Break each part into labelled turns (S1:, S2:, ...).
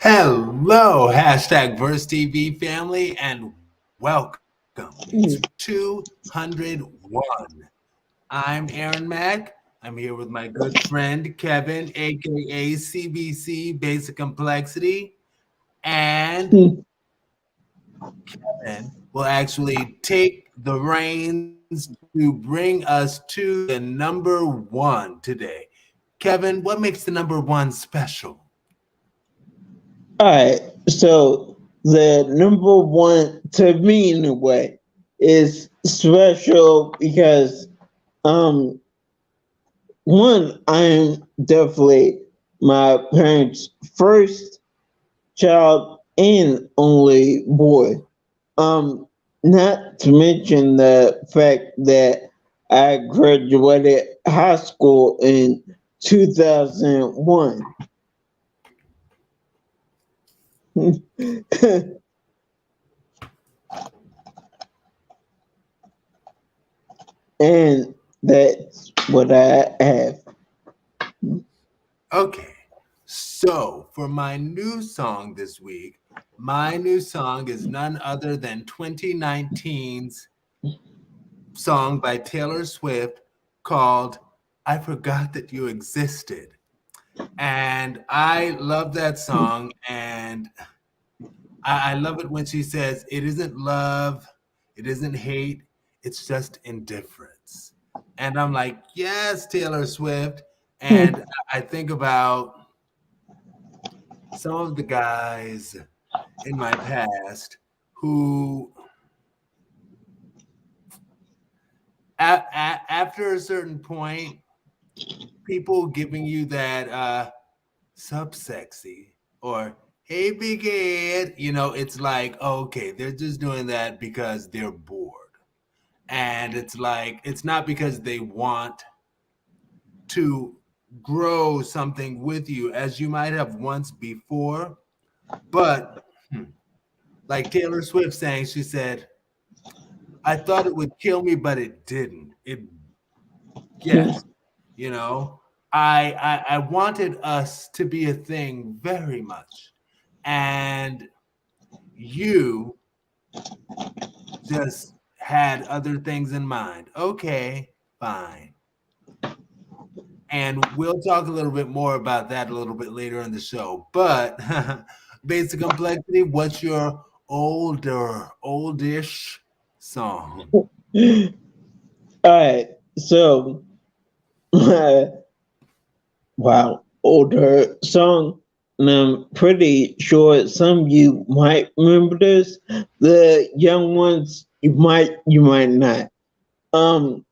S1: Hello, hashtag Verse TV family, and welcome to
S2: Mm.
S1: 201. I'm Aaron Mack. I'm here with my good friend Kevin, aka CBC Basic Complexity, and Kevin will actually take the reins to bring us to the number one today. Kevin, what makes the number one special?
S2: All right. So the number one to me anyway is special because um one, I'm definitely my parents' first child and only boy. Um Not to mention the fact that I graduated high school in 2001. And that's what I have.
S1: Okay, so for my new song this week, my new song is none other than 2019's song by Taylor Swift called I Forgot That You Existed. And I love that song. And I love it when she says, it isn't love, it isn't hate, it's just indifference. And I'm like, yes, Taylor Swift. And I think about some of the guys in my past who, after a certain point, people giving you that sub sexy or hey big head, it's like, okay, they're just doing that because they're bored. And it's like, it's not because they want to grow something with you as you might have once before. But like Taylor Swift saying, she said, I thought it would kill me, but it didn't. Yes, you know, I wanted us to be a thing very much, and you just had other things in mind. Okay, fine, and we'll talk a little bit more about that a little bit later in the show. But basic complexity, what's your oldish song?
S2: All right. So, wow, older song. And I'm pretty sure some of you might remember this. The young ones, you might not. Um,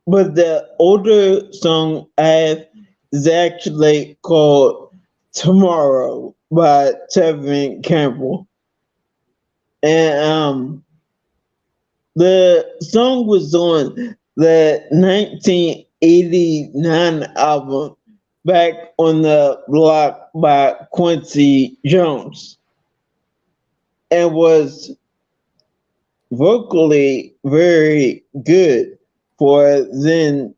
S2: but the older song I have is actually called "Tomorrow" by Tevin Campbell, and the song was on the 1989 album Back on the Block by Quincy Jones and was vocally very good for then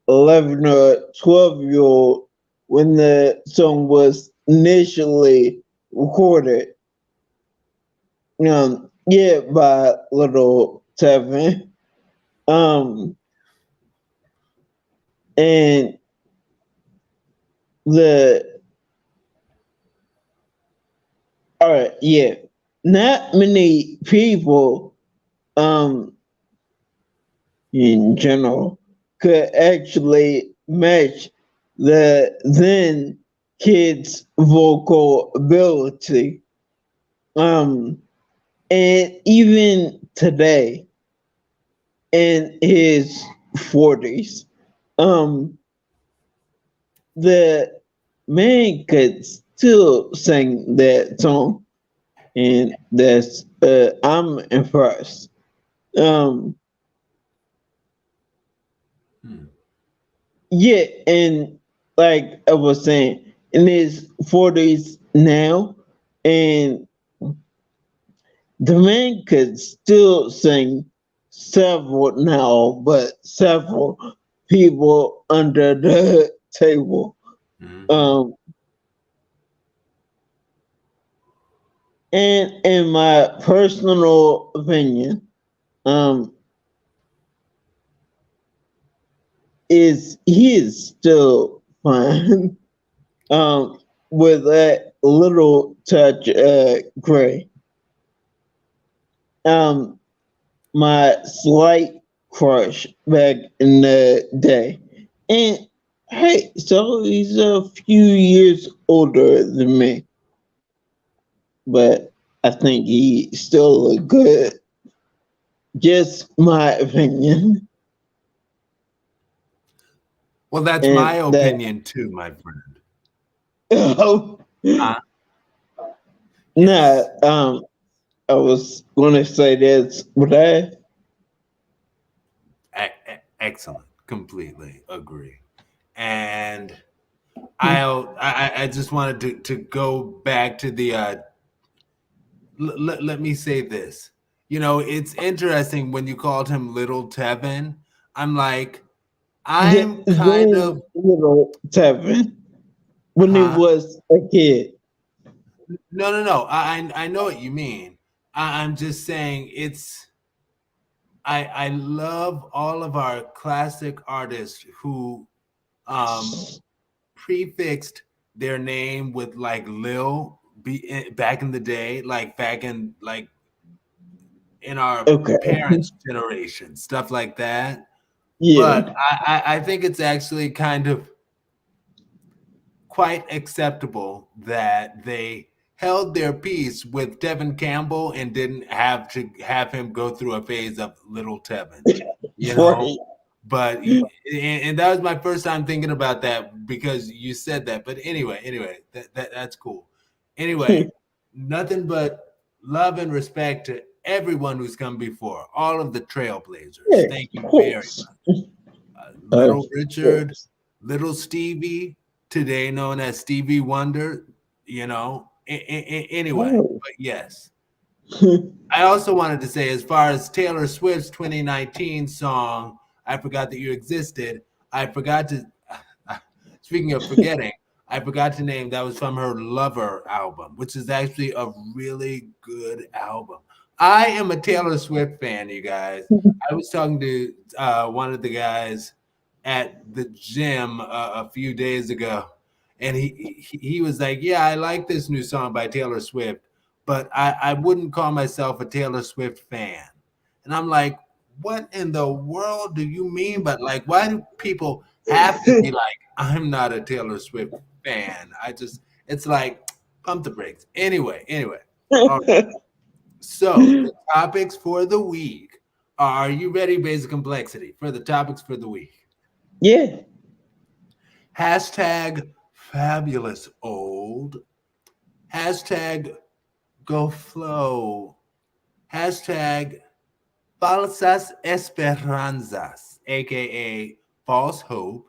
S2: 11 or 12-year-old when the song was initially recorded. Yeah, by Little Tevin. Um, and the all right, yeah, not many people, um, in general, could actually match the then kid's vocal ability. Um, and even today, in his 40s, um, the man could still sing that song, and that's I'm impressed. Um,
S1: Hmm.
S2: yeah, and like I was saying, in his 40s now, and the man could still sing several now, but several people under the table.
S1: Mhm.
S2: Um, And in my personal opinion, um, he is still fine. With that little touch gray. My slight crush back in the day. And hey, so he's a few years older than me. But I think he still look good. Just my opinion.
S1: Well, that's my
S2: And that
S1: opinion too, my friend.
S2: oh,
S1: Uh,
S2: nah,
S1: yes.
S2: I was gonna say this, but
S1: Excellent. Completely agree. And I just wanted to go back to the let me say this. You know, it's interesting when you called him Little Tevin. I'm like, I'm kind
S2: then
S1: of,
S2: little Tevin when he
S1: huh?
S2: was a kid.
S1: No, no, no. I know what you mean. I'm just saying it's I love all of our classic artists who um prefixed their name with like Lil back in the day, like back in like in our
S2: Okay.
S1: parents' generation, stuff like that. But
S2: Yeah.
S1: I think it's actually kind of quite acceptable that they held their peace with Tevin Campbell and didn't have to have him go through a phase of Little Tevin, you know.
S2: Right.
S1: But and that was my first time thinking about that because you said that. But anyway, that's cool. Anyway, nothing but love and respect to everyone who's come before, all of the trailblazers.
S2: Yeah,
S1: Thank
S2: of
S1: you very
S2: course.
S1: much.
S2: Of
S1: Little Richard,
S2: course.
S1: Little Stevie, today known as Stevie Wonder, you know. Anyway,
S2: Oh.
S1: but yes. I also wanted to say, as far as Taylor Swift's 2019 song, I Forgot That You Existed, I forgot to, speaking of forgetting, I forgot to name that was from her Lover album, which is actually a really good album. I am a Taylor Swift fan, you guys. I was talking to one of the guys at the gym a few days ago, and he was like, "Yeah, I like this new song by Taylor Swift, but I wouldn't call myself a Taylor Swift fan." And I'm like, "What in the world do you mean? But like, why do people have to be like, I'm not a Taylor Swift fan? It's like, pump the brakes." Anyway. All right. So the topics for the week. Are you ready, Basic Complexity, for the topics for the week?
S2: Yeah.
S1: Hashtag fabulous old. Hashtag go flow. Hashtag falsas esperanzas, aka false hope.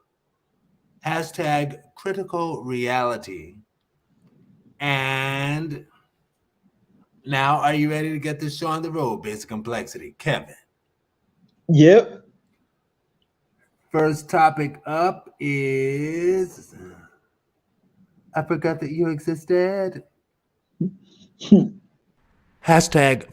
S1: Hashtag critical reality. And now, are you ready to get this show on the road, Basic Complexity? Kevin.
S2: Yep.
S1: First topic up is I forgot that you existed. Hashtag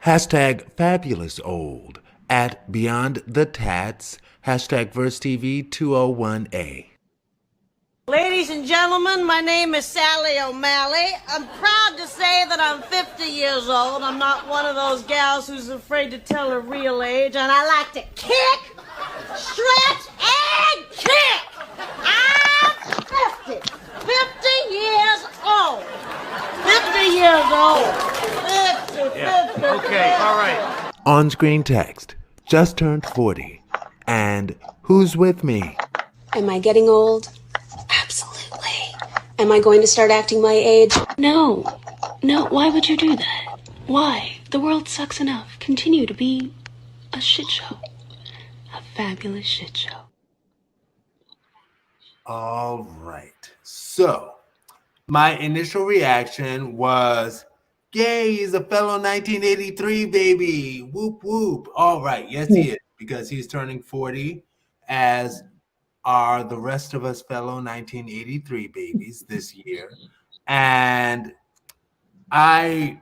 S1: hashtag fabulous old at Beyond the Tats. Hashtag Verse TV 201A.
S3: Ladies and gentlemen, my name is Sally O'Malley. I'm proud to say that I'm 50 years old. I'm not one of those gals who's afraid to tell her real age, and I like to kick, stretch, and kick. I'm 50. 50 years old. 50 years old. 50.
S4: Okay, all right.
S1: On screen text, just turned 40. And who's with me?
S5: Am I getting old? Absolutely. Am I going to start acting my age? No. No, why would you do that? Why? The world sucks enough. Continue to be a shit show. A fabulous shit show.
S1: All right. So, my initial reaction was, yay, he's a fellow 1983 baby. Whoop, whoop. All right. Yes, he is, because he's turning 40, as are the rest of us fellow 1983 babies this year. And I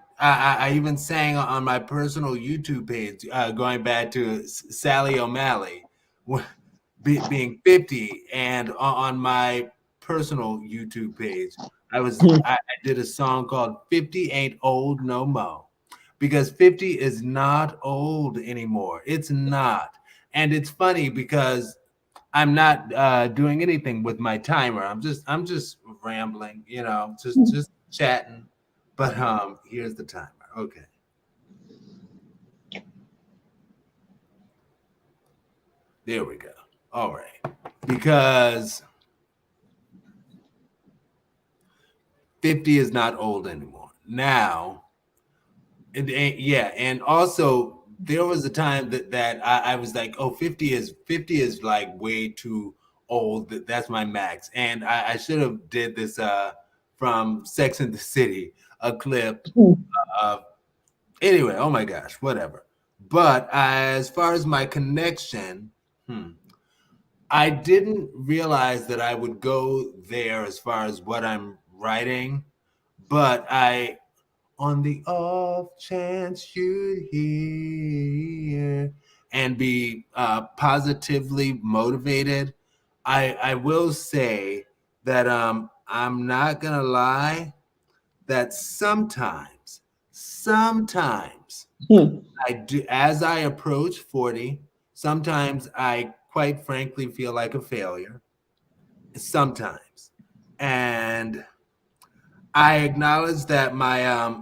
S1: even sang on my personal YouTube page, going back to Sally O'Malley being 50, and on my personal YouTube page, I did a song called 50 Ain't Old No Mo, because 50 is not old anymore. It's not. And it's funny because I'm not doing anything with my timer. I'm just rambling, just chatting. But here's the timer. Okay. There we go. All right. Because 50 is not old anymore. Now, yeah, and also there was a time that I was like, oh, 50 is like way too old. That's my max. And I should have did this from Sex and the City, a clip of anyway, oh my gosh, whatever. But as far as my connection, I didn't realize that I would go there as far as what I'm writing, but on the off chance you'd hear and be positively motivated, I will say that I'm not gonna lie, that sometimes I do, as I approach 40, sometimes I quite frankly feel like a failure. Sometimes. And I acknowledge that my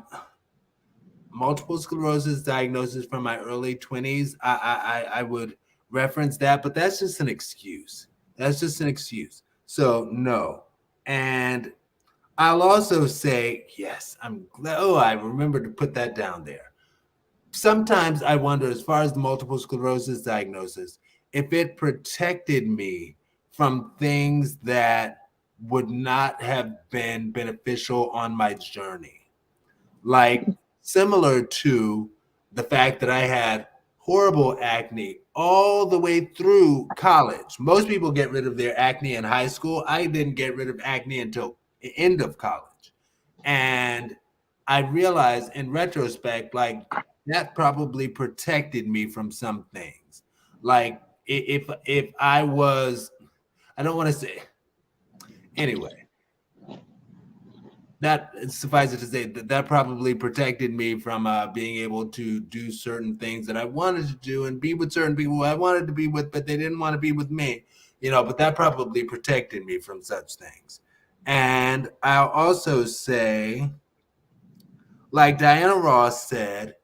S1: multiple sclerosis diagnosis from my early 20s, I would reference that, but that's just an excuse. That's just an excuse. So no. And I'll also say, yes, I'm glad. Oh, I remember to put that down there. Sometimes I wonder, as far as the multiple sclerosis diagnosis, if it protected me from things that would not have been beneficial on my journey. Like similar to the fact that I had horrible acne all the way through college. Most people get rid of their acne in high school. I didn't get rid of acne until the end of college. And I realized in retrospect, like that probably protected me from some things. Like if I was, I don't want to say, anyway, that suffice it to say that probably protected me from being able to do certain things that I wanted to do and be with certain people I wanted to be with, but they didn't want to be with me, but that probably protected me from such things. And I'll also say, like Diana Ross said,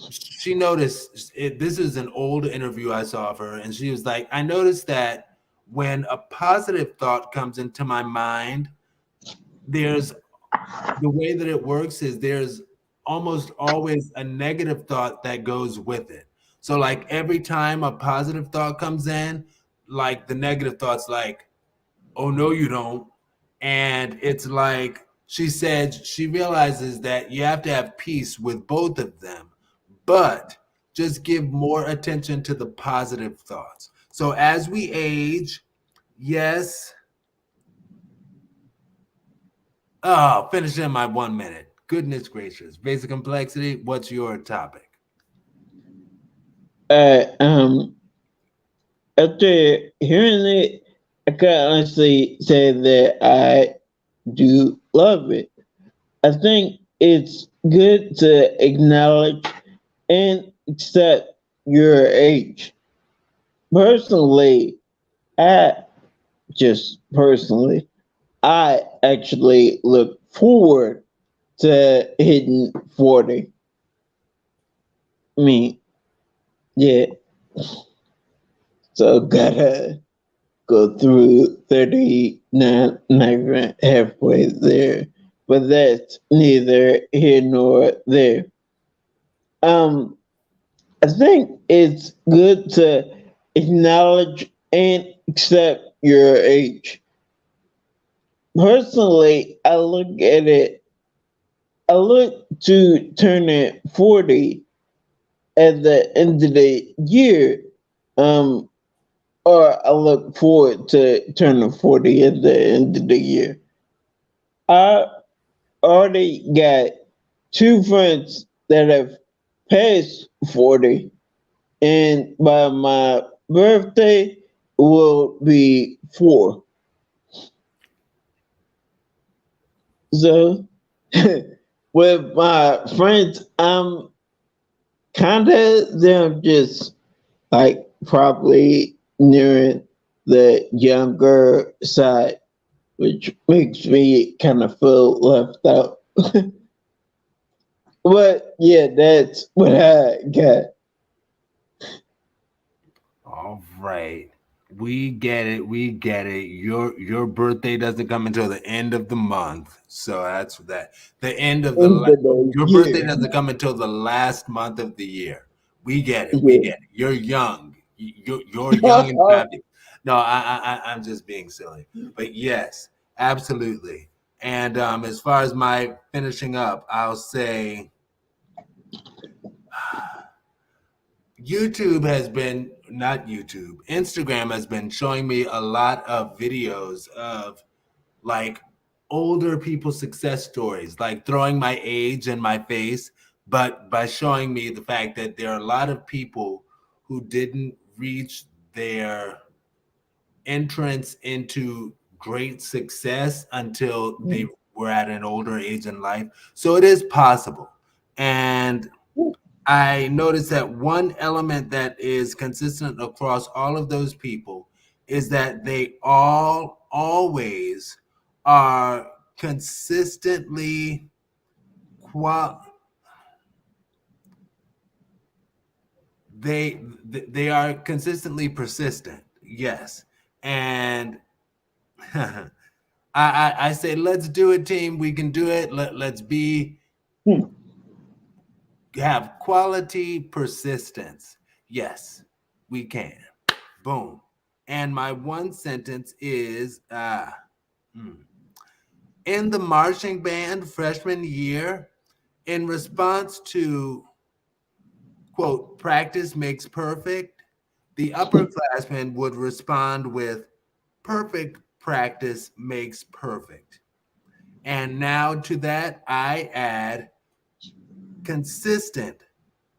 S1: she noticed this is an old interview I saw of her, and she was like, I noticed that when a positive thought comes into my mind, there's the way that it works is there's almost always a negative thought that goes with it. So like every time a positive thought comes in, like the negative thought's like, oh no, you don't. And it's like she said she realizes that you have to have peace with both of them, but just give more attention to the positive thoughts. So as we age, yes. Oh, finish in my 1 minute. Goodness gracious. Basic complexity, what's your topic?
S2: After hearing it, I can honestly say that I do love it. I think it's good to acknowledge and accept your age. Personally, I I actually look forward to hitting 40. I mean, yeah. So gotta go through 39, not even halfway there. But that's neither here nor there. I think it's good to acknowledge and accept your age. Personally, I look to turning 40 at the end of the year, or I look forward to turning 40 at the end of the year. I already got two friends that have passed 40, and by my birthday will be 4. So with my friends, I'm kind of them just like probably nearing the younger side, which makes me kind of feel left out. But yeah, that's what I got.
S1: All right. We get it. We get it. Your birthday doesn't come until the end of the month. So that's that. The end of the
S2: End of the
S1: your birthday
S2: year.
S1: doesn't come until the last month of the year. We get it. We
S2: Yeah.
S1: get it. You're young. You're young and happy. No, I'm just being silly. But yes, absolutely. And as far as my finishing up, I'll say YouTube has been not YouTube, Instagram has been showing me a lot of videos of like older people's success stories, like throwing my age in my face, but by showing me the fact that there are a lot of people who didn't reach their entrance into great success until they were at an older age in life. So it is possible. And I noticed that one element that is consistent across all of those people is that they all always are consistently qual they are consistently persistent. Yes. And I say, let's do it, team. We can do it. Let's be have quality persistence. Yes, we can. Boom. And my one sentence is in the marching band freshman year, in response to, quote, practice makes perfect, the upperclassmen would respond with, perfect practice makes perfect. And now to that, I add, consistent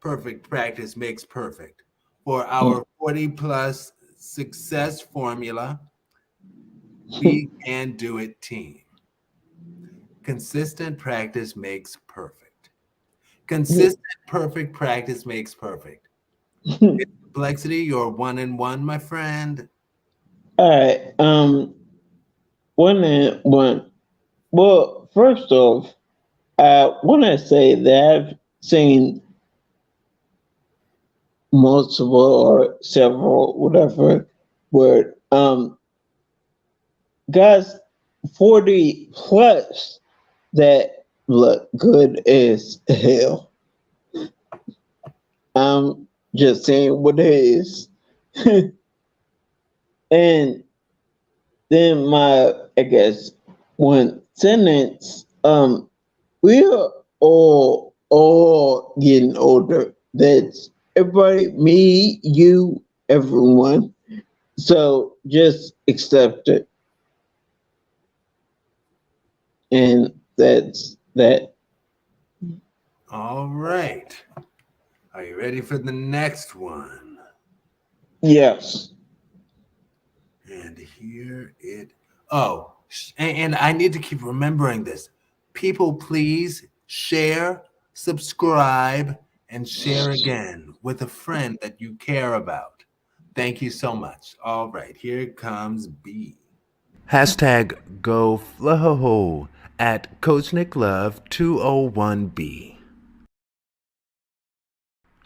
S1: perfect practice makes perfect for our 40 plus success formula. We can do it, team. Consistent practice makes perfect. Consistent perfect practice makes perfect. Complexity, you're 1 and 1, my friend.
S2: All right. 1 and 1. Well, first off, I want to say that I've seen multiple or several, whatever word, guys 40 plus that look good as hell. I'm just saying what it is. And then my, I guess, one sentence, we are all getting older. That's everybody, me, you, everyone. So just accept it. And that's that.
S1: All right. Are you ready for the next one?
S2: Yes.
S1: And here it. Oh, and I need to keep remembering this. People, please share, subscribe, and share again with a friend that you care about. Thank you so much. All right, here comes B. Hashtag GoFlow at CoachNickLove201B.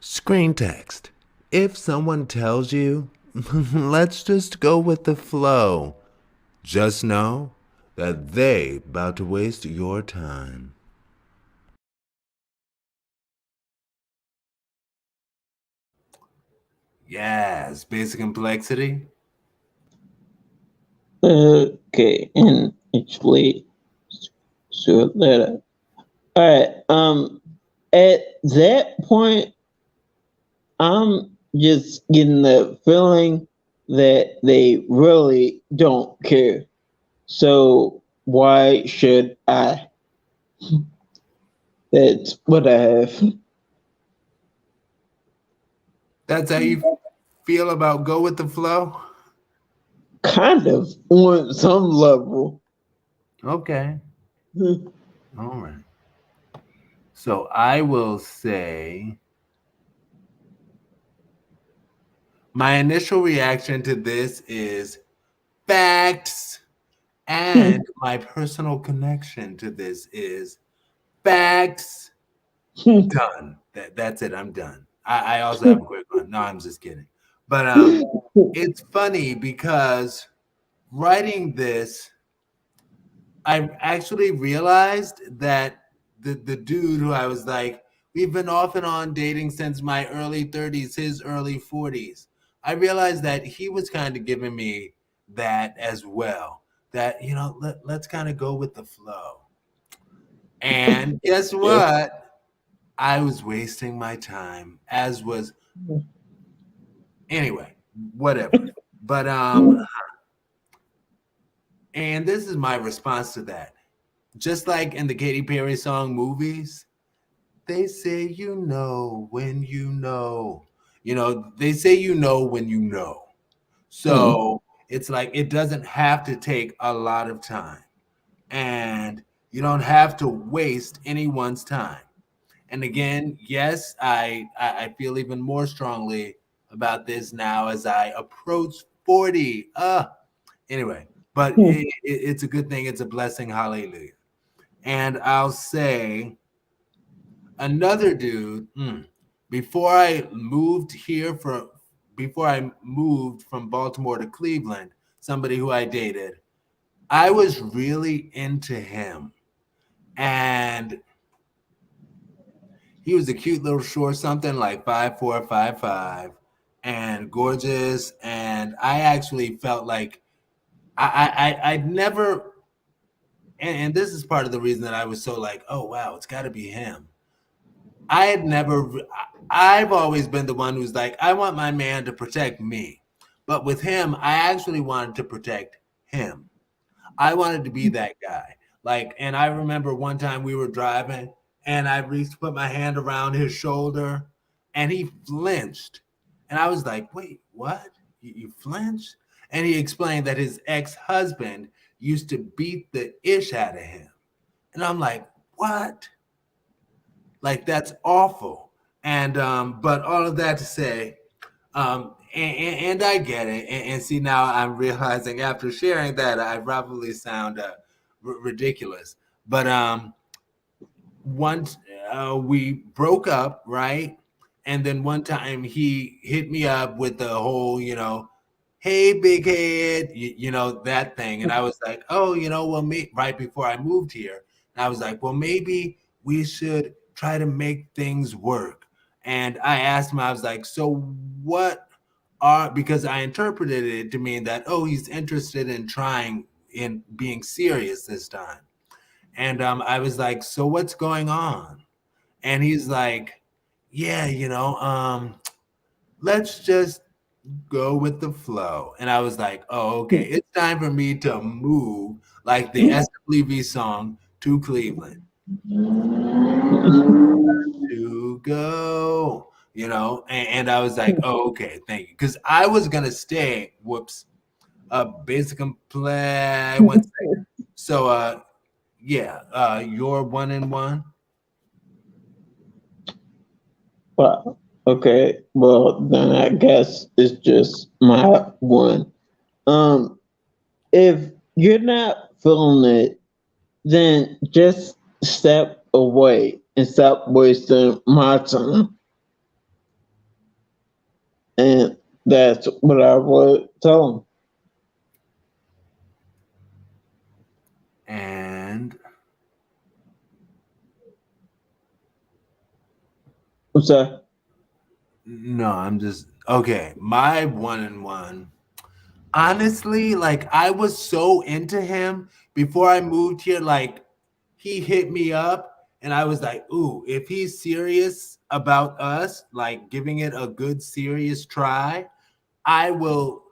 S1: Screen text. If someone tells you, let's just go with the flow, just know that they about to waste your time. Yes, basic complexity.
S2: Okay, and actually, so that. All right. At that point, I'm just getting the feeling that they really don't care. So why should I? That's what I have.
S1: That's how you feel about go with the flow?
S2: Kind of on some level.
S1: Okay.
S2: Hmm.
S1: All right. So I will say my initial reaction to this is facts, and my personal connection to this is facts. Done. That's it. I'm done. I also have a quick one. No, I'm just kidding. But it's funny because writing this, I actually realized that the dude who I was like, we've been off and on dating since my early 30s, his early 40s. I realized that he was kind of giving me that as well. That, let's kind of go with the flow. And guess
S2: Yeah.
S1: what? I was wasting my time, as was anyway, whatever. But and this is my response to that. Just like in the Katy Perry song Movies, they say you know when you know. They say you know when you know. So it's like it doesn't have to take a lot of time. And you don't have to waste anyone's time. And again, yes, I feel even more strongly about this now as I approach 40. Anyway, but it's a good thing. It's a blessing. Hallelujah. And I'll say another dude, before I moved before I moved from Baltimore to Cleveland, somebody who I dated, I was really into him. And he was a cute little short, something like 5'4", 5'5", and gorgeous. And I actually felt like I'd never, and this is part of the reason that I was so like, oh wow, it's got to be him. I've always been the one who's like, I want my man to protect me, but with him, I actually wanted to protect him. I wanted to be that guy. Like, and I remember one time we were driving and I reached to put my hand around his shoulder and he flinched. And I was like, wait, what? You flinched? And he explained that his ex-husband used to beat the ish out of him. And I'm like, what? Like, that's awful. And, but all of that to say, and I get it. And see, now I'm realizing after sharing that, I probably sound ridiculous. But once we broke up, right? And then one time he hit me up with the whole, hey, big head, that thing. And I was like, oh, well, right before I moved here. And I was like, well, maybe we should try to make things work. And I asked him, I was like, so what because I interpreted it to mean that, oh, he's interested in trying in being serious this time. And I was like, so what's going on? And he's like, yeah, let's just go with the flow. And I was like, oh, okay, it's time for me to move like the SWV song to Cleveland. To go, and I was like, oh, okay, thank you. Because I was going to stay, basic play. One second. So, yeah, you're 1 and 1.
S2: Well, okay. Well, then I guess it's just my one. If you're not feeling it, then just step away and stop wasting my time. And that's what I would tell them.
S1: And
S2: What's that?
S1: no, I'm just okay. My 1 and 1. Honestly, like I was so into him before I moved here. Like he hit me up and I was like, ooh, if he's serious about us, like giving it a good serious try, I will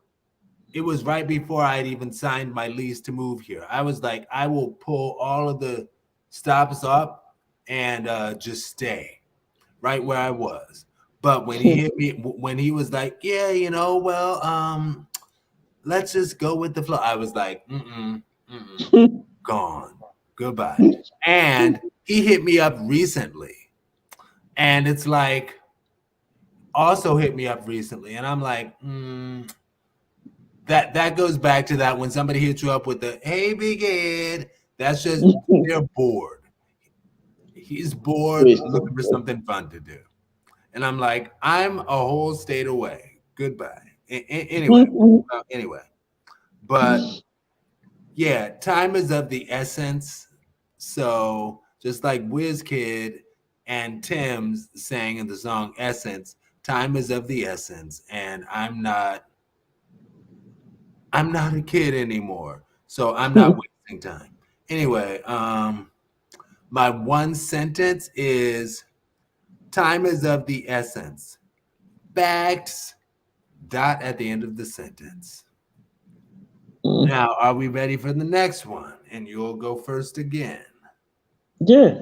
S1: it was right before I'd even signed my lease to move here. I was like, I will pull all of the stops up and just stay right where I was. But when he hit me, when he was like, yeah, well, let's just go with the flow. I was like, gone, goodbye. And he hit me up recently, and it's like, also hit me up recently, and I'm like, that goes back to that when somebody hits you up with the hey big Ed, that's just they're bored. He's bored looking for something fun to do. And I'm like, I'm a whole state away. Goodbye. Anyway, but yeah, time is of the essence. So just like WizKid and Tim's sang in the song Essence, time is of the essence, and I'm not a kid anymore, so I'm not wasting time. Anyway, my one sentence is time is of the essence. Facts, dot at the end of the sentence. Now, are we ready for the next one? And you'll go first again.
S2: Yeah.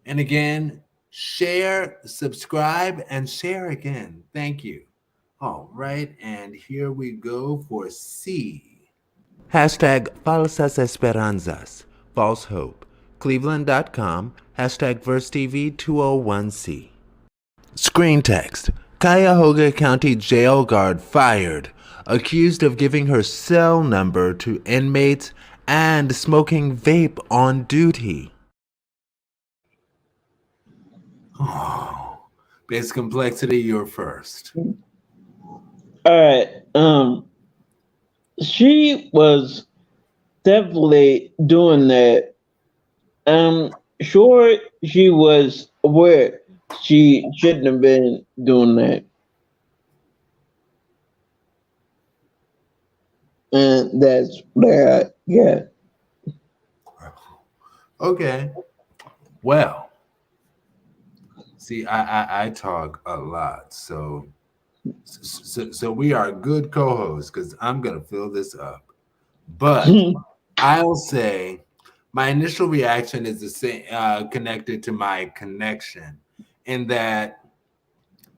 S1: And again, share, subscribe, and share again. Thank you. All right, and here we go for C. Hashtag falsas esperanzas, false hope. Cleveland.com, hashtag VerseTV201C. Screen text. Cuyahoga County jail guard fired, accused of giving her cell number to inmates and smoking vape on duty. Oh, base complexity, you're first.
S2: All right. She was definitely doing that. I'm sure she was aware she shouldn't have been doing that. And that's where I get.
S1: Okay. Well, see, I talk a lot, so we are good co-hosts because I'm gonna fill this up. But I'll say my initial reaction is the same, connected to my connection, in that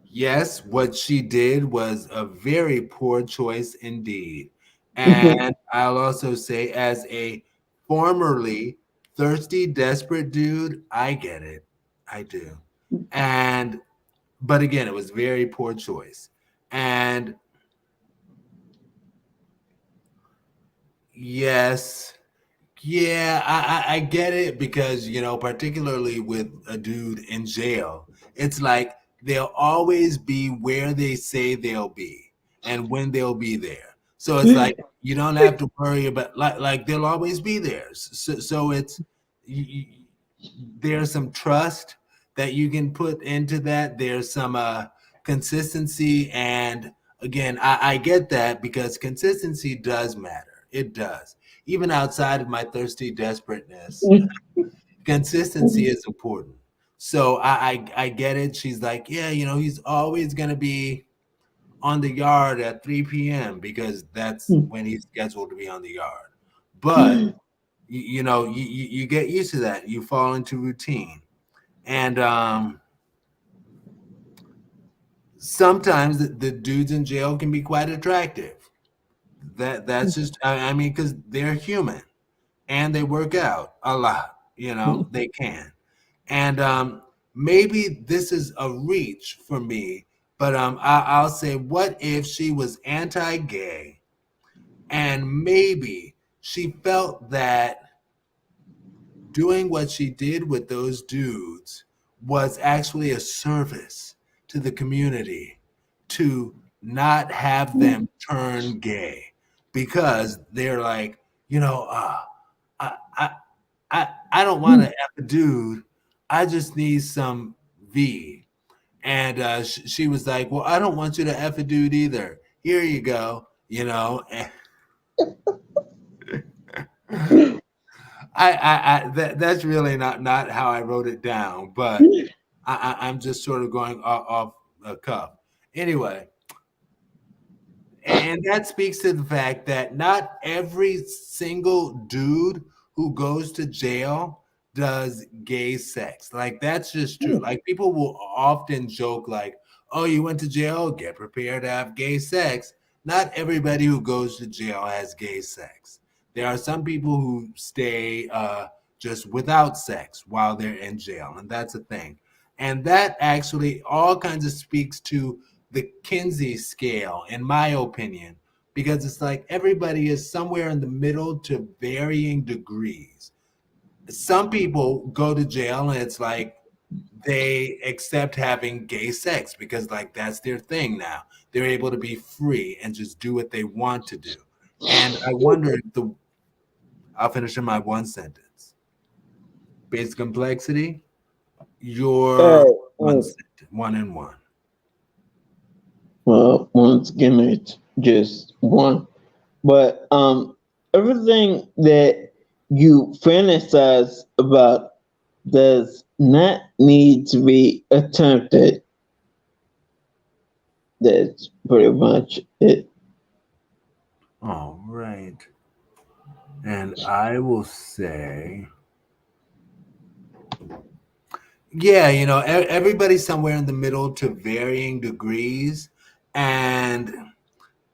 S1: yes, what she did was a very poor choice indeed. And I'll also say, as a formerly thirsty, desperate dude, I get it. I do. But again, it was very poor choice. And yes, yeah, I get it, because, particularly with a dude in jail, it's like they'll always be where they say they'll be and when they'll be there. So it's like you don't have to worry about, like they'll always be there. So it's there's some trust that you can put into that. There's some consistency, and again, I get that, because consistency does matter. It does. Even outside of my thirsty desperateness, consistency is important. So I get it. She's like, yeah, he's always going to be on the yard at 3 p.m. because that's when he's scheduled to be on the yard. But, you get used to that. You fall into routine. And sometimes the dudes in jail can be quite attractive. That's just, I mean, because they're human and they work out a lot, they can. And maybe this is a reach for me, but I'll say, what if she was anti-gay, and maybe she felt that doing what she did with those dudes was actually a service to the community, to not have them turn gay, because they're like, I don't want to F a dude. I just need some V. And she was like, well, I don't want you to F a dude either. Here you go. That's really not how I wrote it down, but I'm just sort of going off a cuff. Anyway, And that speaks to the fact that not every single dude who goes to jail does gay sex. Like, that's just true. Like, people will often joke, like, oh, you went to jail, get prepared to have gay sex. Not everybody who goes to jail has gay sex. There are some people who stay just without sex while they're in jail, and that's a thing. And that actually all kinds of speaks to the Kinsey scale, in my opinion, because it's like everybody is somewhere in the middle to varying degrees. Some people go to jail and it's like they accept having gay sex because, like, that's their thing now. They're able to be free and just do what they want to do. And I wonder if I'll finish in my one sentence. Basic complexity, you're one and one.
S2: Well, once again, it's just one. But everything that you fantasize about does not need to be attempted. That's pretty much it.
S1: All right. And I will say, yeah, everybody's somewhere in the middle to varying degrees. And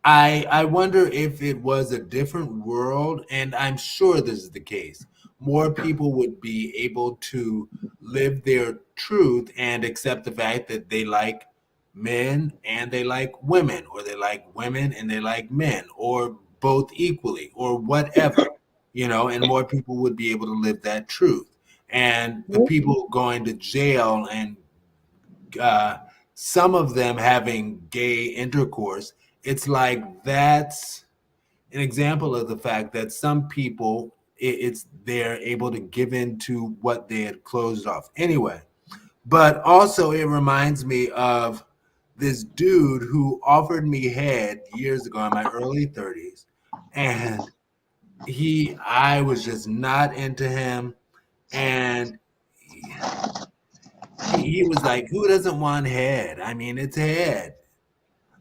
S1: I wonder if it was a different world, and I'm sure this is the case. More people would be able to live their truth and accept the fact that they like men and they like women, or they like women and they like men, or both equally, or whatever, and more people would be able to live that truth. And the people going to jail and some of them having gay intercourse, it's like that's an example of the fact that some people they're able to give in to what they had closed off anyway. But also it reminds me of this dude who offered me head years ago in my early 30s, and I was just not into him, and he was like, who doesn't want head? I mean, it's head.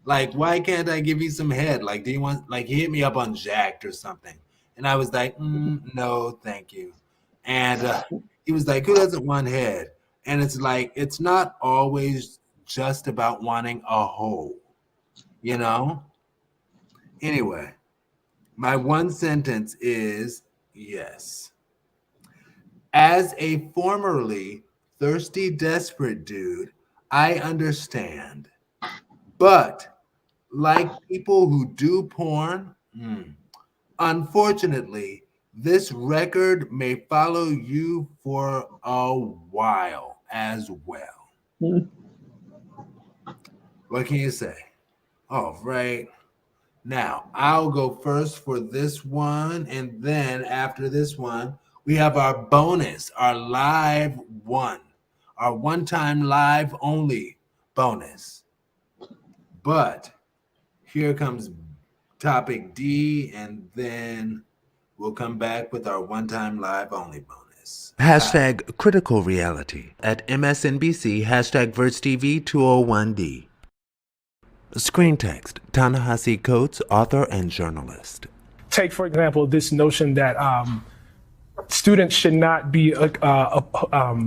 S1: Like, why can't I give you some head? Like, do you want, like, he hit me up on Jacked or something. And I was like, no, thank you. And he was like, who doesn't want head? And it's like, it's not always just about wanting a hole, Anyway, my one sentence is yes. As a formerly thirsty, desperate dude, I understand. But like people who do porn, unfortunately, this record may follow you for a while as well. What can you say? All right. Now, I'll go first for this one, and then after this one, we have our bonus, our live one, our one-time live only bonus. But here comes topic D, and then we'll come back with our one-time live only bonus.
S4: Hashtag critical reality at MSNBC, hashtag VerseTV 201D. Screen text, Ta-Nehisi Coates, author and journalist.
S6: Take, for example, this notion that students should not be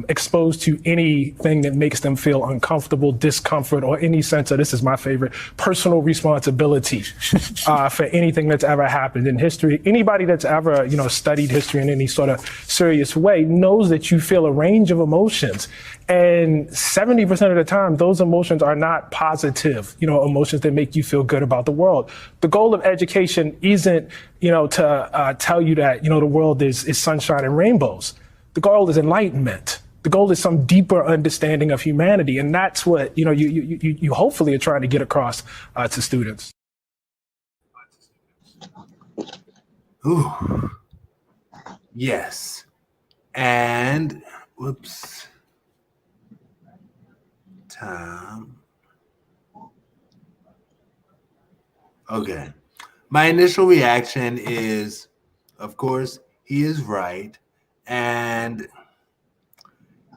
S6: exposed to anything that makes them feel uncomfortable, discomfort, or any sense of, this is my favorite, personal responsibility for anything that's ever happened in history. Anybody that's ever, studied history in any sort of serious way knows that you feel a range of emotions. And 70% of the time, those emotions are not positive, emotions that make you feel good about the world. The goal of education isn't, to tell you that, the world is sunshine and rainbows. The goal is enlightenment. The goal is some deeper understanding of humanity. And that's what, you hopefully are trying to get across to students.
S1: Ooh. Yes. And, whoops. Time. Okay. My initial reaction is, of course, he is right. And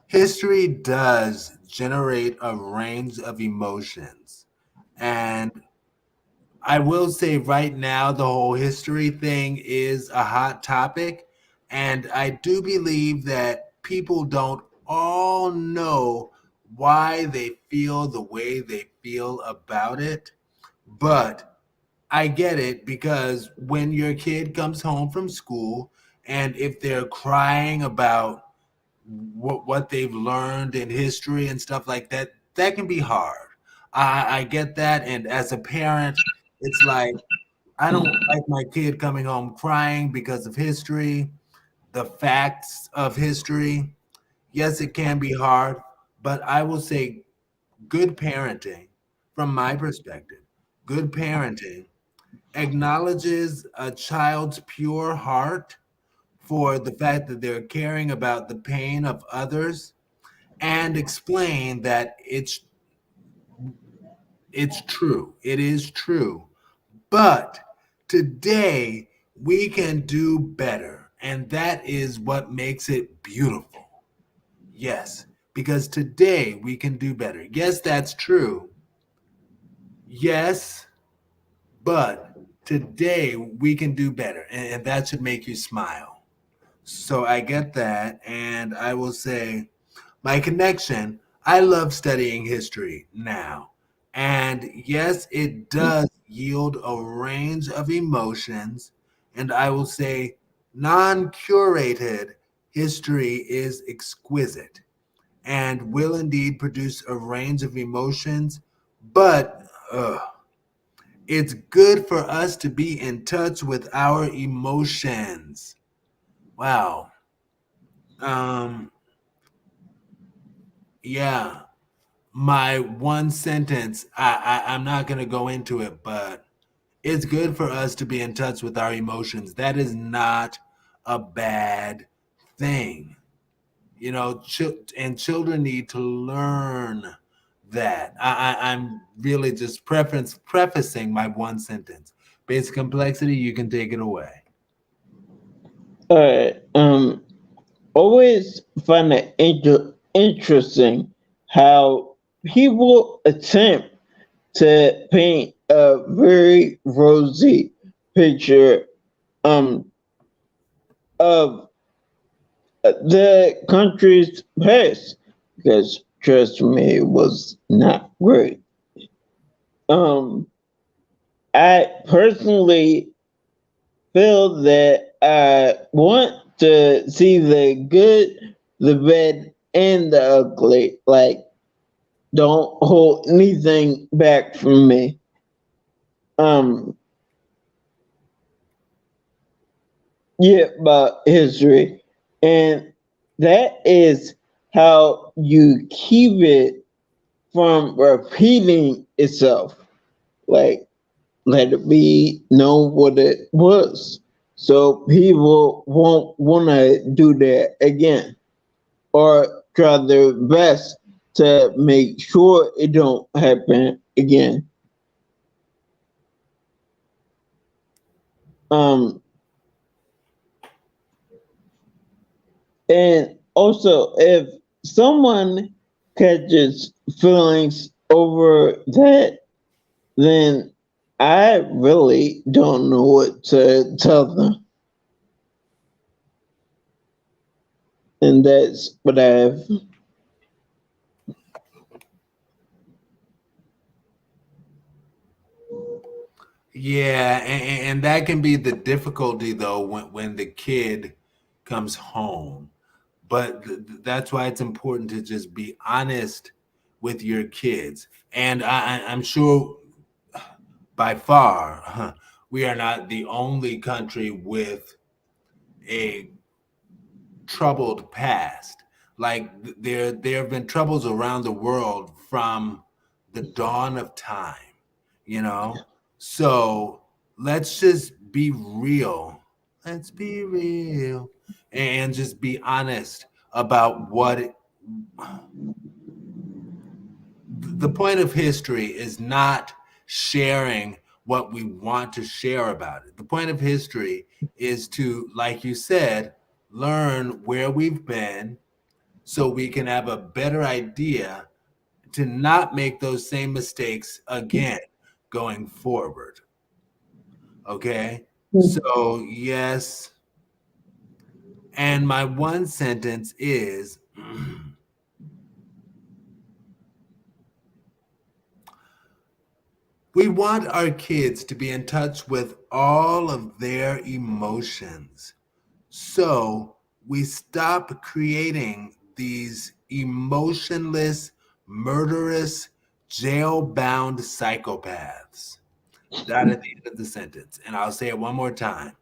S1: history does generate a range of emotions. And I will say right now, the whole history thing is a hot topic. And I do believe that people don't all know why they feel the way they feel about it. But I get it because when your kid comes home from school and if they're crying about what they've learned in history and stuff like that, that can be hard. I get that. And as a parent, it's like, I don't like my kid coming home crying because of history, the facts of history. Yes, it can be hard, but I will say good parenting, from my perspective, good parenting acknowledges a child's pure heart for the fact that they're caring about the pain of others and explain that it's true. It is true. But today we can do better. And that is what makes it beautiful. Yes, because today we can do better. Yes, that's true. Yes, but today we can do better. And that should make you smile. So I get that. And I will say, my connection, I love studying history now. And yes, it does yield a range of emotions. And I will say, non curated history is exquisite and will indeed produce a range of emotions. But it's good for us to be in touch with our emotions. Wow. Um, yeah. My one sentence, I'm not going to go into it, but it's good for us to be in touch with our emotions. That is not a bad thing. You know, and children need to learn that. I'm really just prefacing my one sentence. Basic complexity, you can take it away.
S2: Always find it interesting how people attempt to paint a very rosy picture of the country's past, because trust me, it was not great. I personally feel that I want to see the good, the bad, and the ugly. Like, don't hold anything back from me. Yeah, about history. And that is how you keep it from repeating itself. Like, let it be known what it was. So people won't want to do that again, or try their best to make sure it don't happen again. And also, if someone catches feelings over that, then I really don't know what to tell them. And that's what I have.
S1: Yeah, and that can be the difficulty though when the kid comes home. But that's why it's important to just be honest with your kids. And I'm sure by far we are not the only country with a troubled past. Like there have been troubles around the world from the dawn of time, you know? So let's just be real. Let's be real and just be honest about the point of history is not sharing what we want to share about it. The point of history is to, like you said, learn where we've been so we can have a better idea to not make those same mistakes again going forward. Okay. So, yes. And my one sentence is we want our kids to be in touch with all of their emotions. So we stop creating these emotionless, murderous, jail-bound psychopaths. That at the end of the sentence. And I'll say it one more time.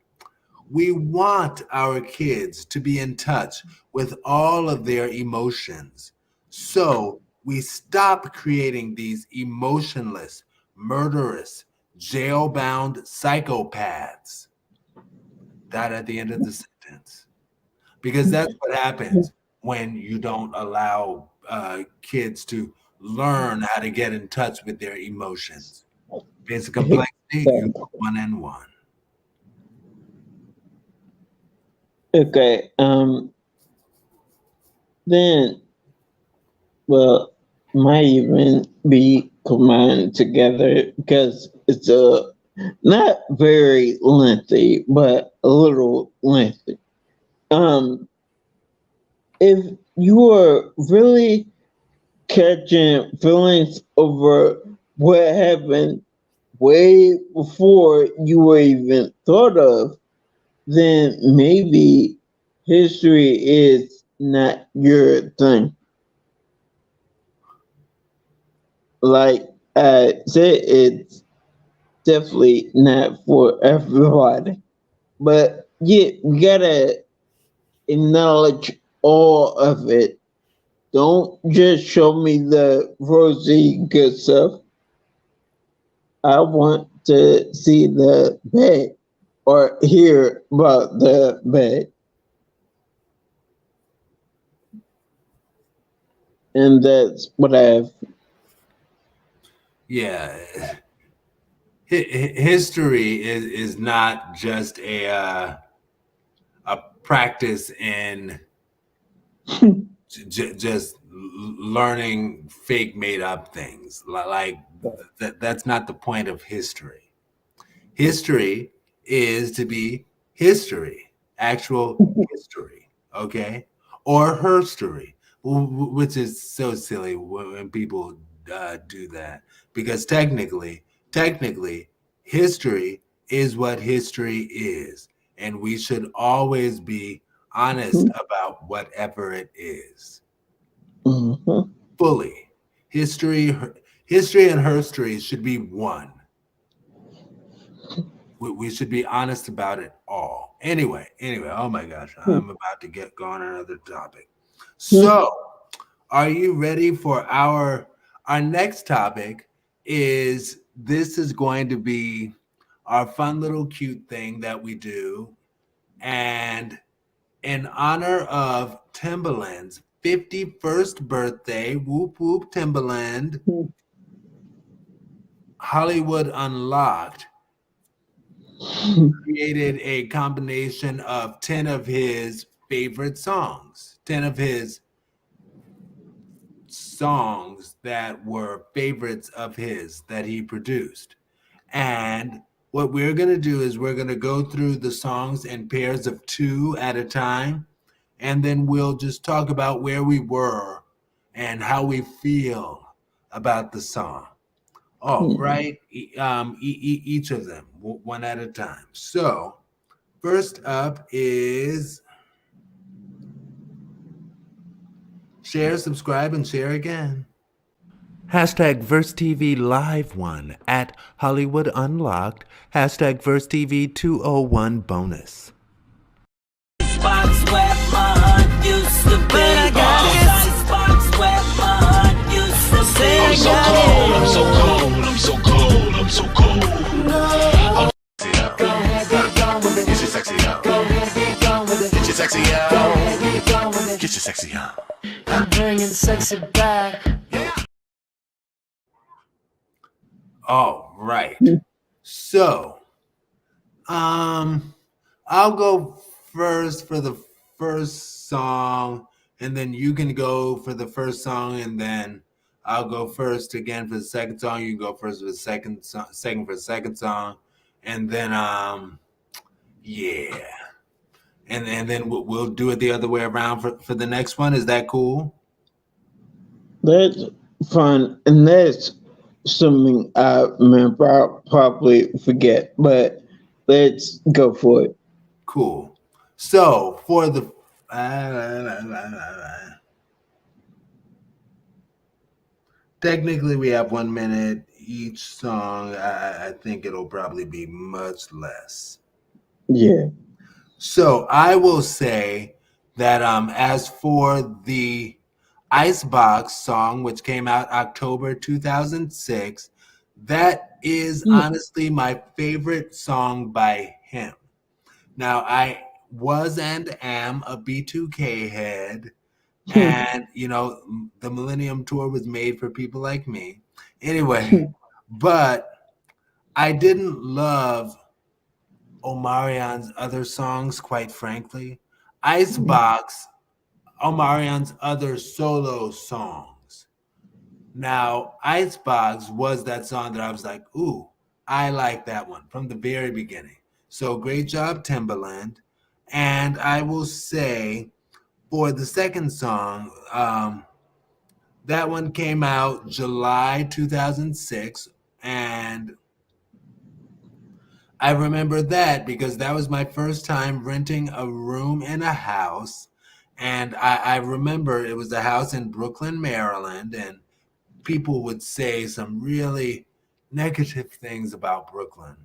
S1: We want our kids to be in touch with all of their emotions. So we stop creating these emotionless, murderous, jail-bound psychopaths. That at the end of the sentence. Because that's what happens when you don't allow kids to learn how to get in touch with their emotions. Basic complexity, you put 1 and 1.
S2: Okay. Then, well, might even be combined together because it's not very lengthy, but a little lengthy. If you are really catching feelings over what happened way before you were even thought of, then maybe history is not your thing. Like I said, it's definitely not for everybody. But yeah, you gotta acknowledge all of it. Don't just show me the rosy good stuff. I want to see the bad or hear about the bad. And that's what I have.
S1: Yeah. History is not just a practice in just learning fake made up things. Like that's not the point of history. History is to be history, actual history, okay? Or herstory, which is so silly when people do that, because technically, history is what history is, and we should always be honest about whatever it is.
S2: Mm-hmm.
S1: Fully. History and herstory should be one. We should be honest about it all. Anyway, oh my gosh, I'm about to get going on another topic. So, are you ready for our next topic? This is going to be our fun little cute thing that we do, and in honor of Timbaland's 51st birthday, whoop whoop Timbaland, Hollywood Unlocked created a combination of 10 of his favorite songs, 10 of his songs that were favorites of his that he produced. And what we're going to do is we're going to go through the songs in pairs of 2 at a time, and then we'll just talk about where we were and how we feel about the song. Oh, right. Each of them, one at a time. So, first up is share, subscribe, and share again.
S4: Hashtag VerseTV Live 1 at Hollywood Unlocked. Hashtag VerseTV 201 bonus.
S7: Spots where my heart used to be. Spots where my heart used to be.
S8: I'm so cold, I'm so cold, I'm so cold, I'm so cold. Get your sexy out. Get your sexy out. Get your sexy out.
S7: I'm bringing sexy back.
S1: All right. So, I'll go first for the first song, and then you can go for the first song, and then I'll go first again for the second song. You can go first for the second for the second song, and then yeah, and then we'll do it the other way around for the next one. Is that cool?
S2: That's fun, and that's something I remember. I'll probably forget, but let's go for it.
S1: Cool. So for the technically we have 1 minute each song. I think it'll probably be much less.
S2: Yeah.
S1: So I will say that as for the Icebox song, which came out October 2006, that is honestly my favorite song by him. Now, I was and am a B2K head, and the Millennium Tour was made for people like me. Anyway, but I didn't love Omarion's other songs, quite frankly. Icebox, Omarion's other solo songs. Now, Icebox was that song that I was like, ooh, I like that one from the very beginning. So great job, Timbaland. And I will say for the second song, that one came out July 2006. And I remember that because that was my first time renting a room in a house. And I remember it was a house in Brooklyn, Maryland. And people would say some really negative things about Brooklyn.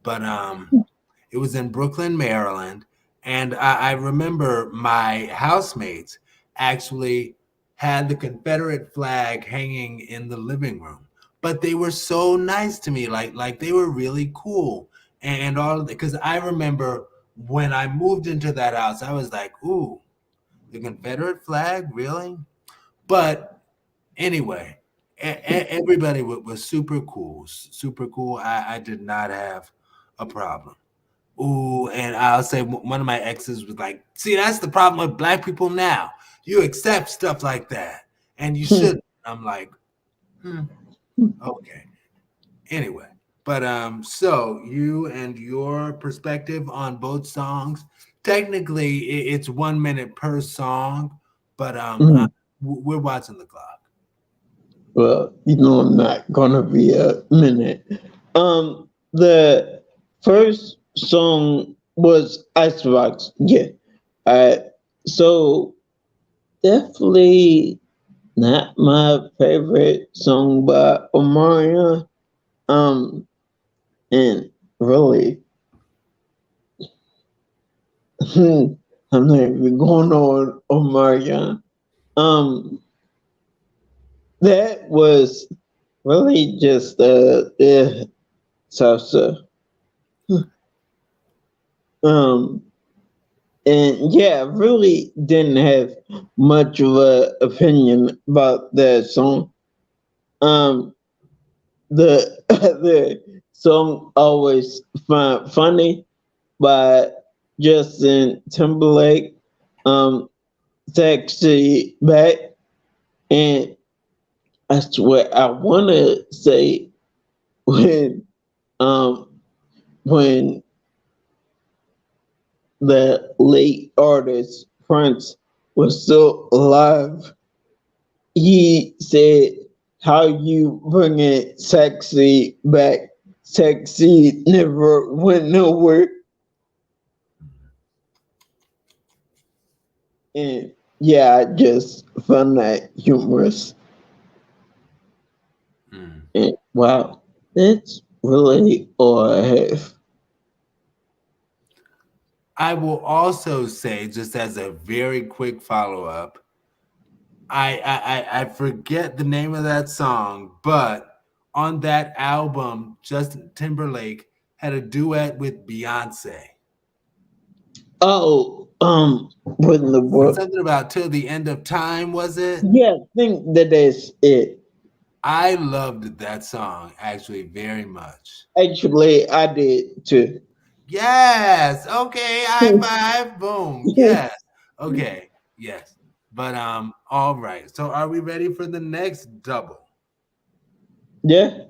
S1: But it was in Brooklyn, Maryland. And I remember my housemates actually had the Confederate flag hanging in the living room. But they were so nice to me, like they were really cool. And all of it, because I remember when I moved into that house, I was like, ooh, the Confederate flag, really? But anyway, everybody was super cool, super cool. I did not have a problem. Ooh, and I'll say one of my exes was like, see, that's the problem with black people now. You accept stuff like that, and you should. I'm like, okay. Anyway, but so you and your perspective on both songs. Technically, it's 1 minute per song, but we're watching the clock.
S2: Well, I'm not gonna be a minute. The first song was Icebox. Yeah. So definitely not my favorite song by Omarion. And really, I'm not even going on Omarion. That was really just salsa. And yeah, I really didn't have much of an opinion about that song. The the song Always Find Funny by Justin Timberlake, Sexy Back, and I swear I wanna say when the late artist Prince was still alive, he said, how you bringing sexy back? Sexy never went nowhere. And yeah, I just found that humorous. And wow, that's really all I have.
S1: I will also say, just as a very quick follow-up, I forget the name of that song, but on that album, Justin Timberlake had a duet with Beyonce.
S2: Oh, what in the world?
S1: Something about Till the End of Time, was it?
S2: Yeah, I think that is it.
S1: I loved that song actually very much.
S2: Actually, I did too.
S1: Yes. Okay. High five. Boom. Yes. Okay. Yes. But all right. So are we ready for the next double?
S2: Yeah.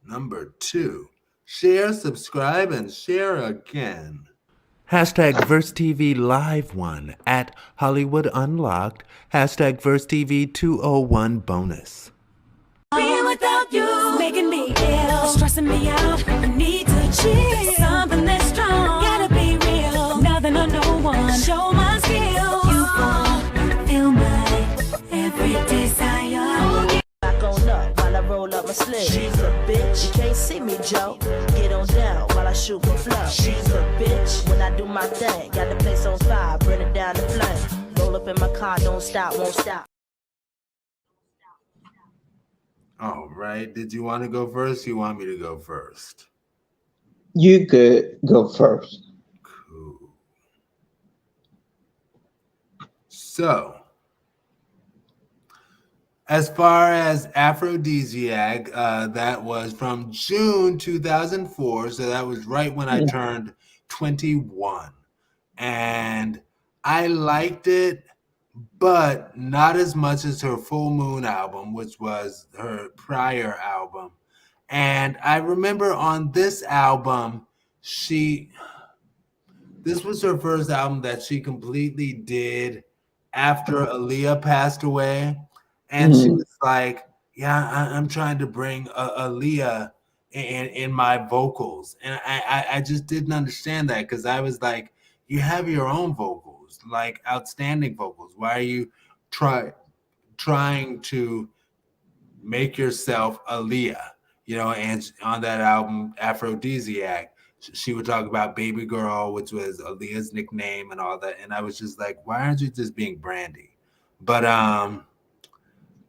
S1: Number 2. Share, subscribe, and share again.
S4: Hashtag VerseTV Live 1 at Hollywood Unlocked. Hashtag VerseTV 201 bonus.
S7: Being without you, making me ill, stressing me out. I need to chill. Something that's strong, gotta be real. Nothing or no one, show my skill. You fulfill my every desire.
S9: Back on up while I roll up my sleeve. She's a bitch. You can't see me, Joe. Get on down while I shoot my flow. She's a bitch. When I do my thing, got the place on fire, burn it down the flame. Roll up in my car, don't stop, won't stop.
S1: All right. Did you want to go first? You want me to go first?
S2: You could go first.
S1: Cool. So, as far as Aphrodisiac, that was from June 2004. So that was right when I turned 21. And I liked it, but not as much as her Full Moon album, which was her prior album. And I remember on this album, this was her first album that she completely did after Aaliyah passed away. And she was like, yeah, I'm trying to bring Aaliyah in my vocals. And I just didn't understand that, because I was like, you have your own vocals, like outstanding vocals. Why are you trying to make yourself Aaliyah? You know, and on that album, Aphrodisiac, she would talk about Baby Girl, which was Aaliyah's nickname and all that. And I was just like, why aren't you just being Brandy? But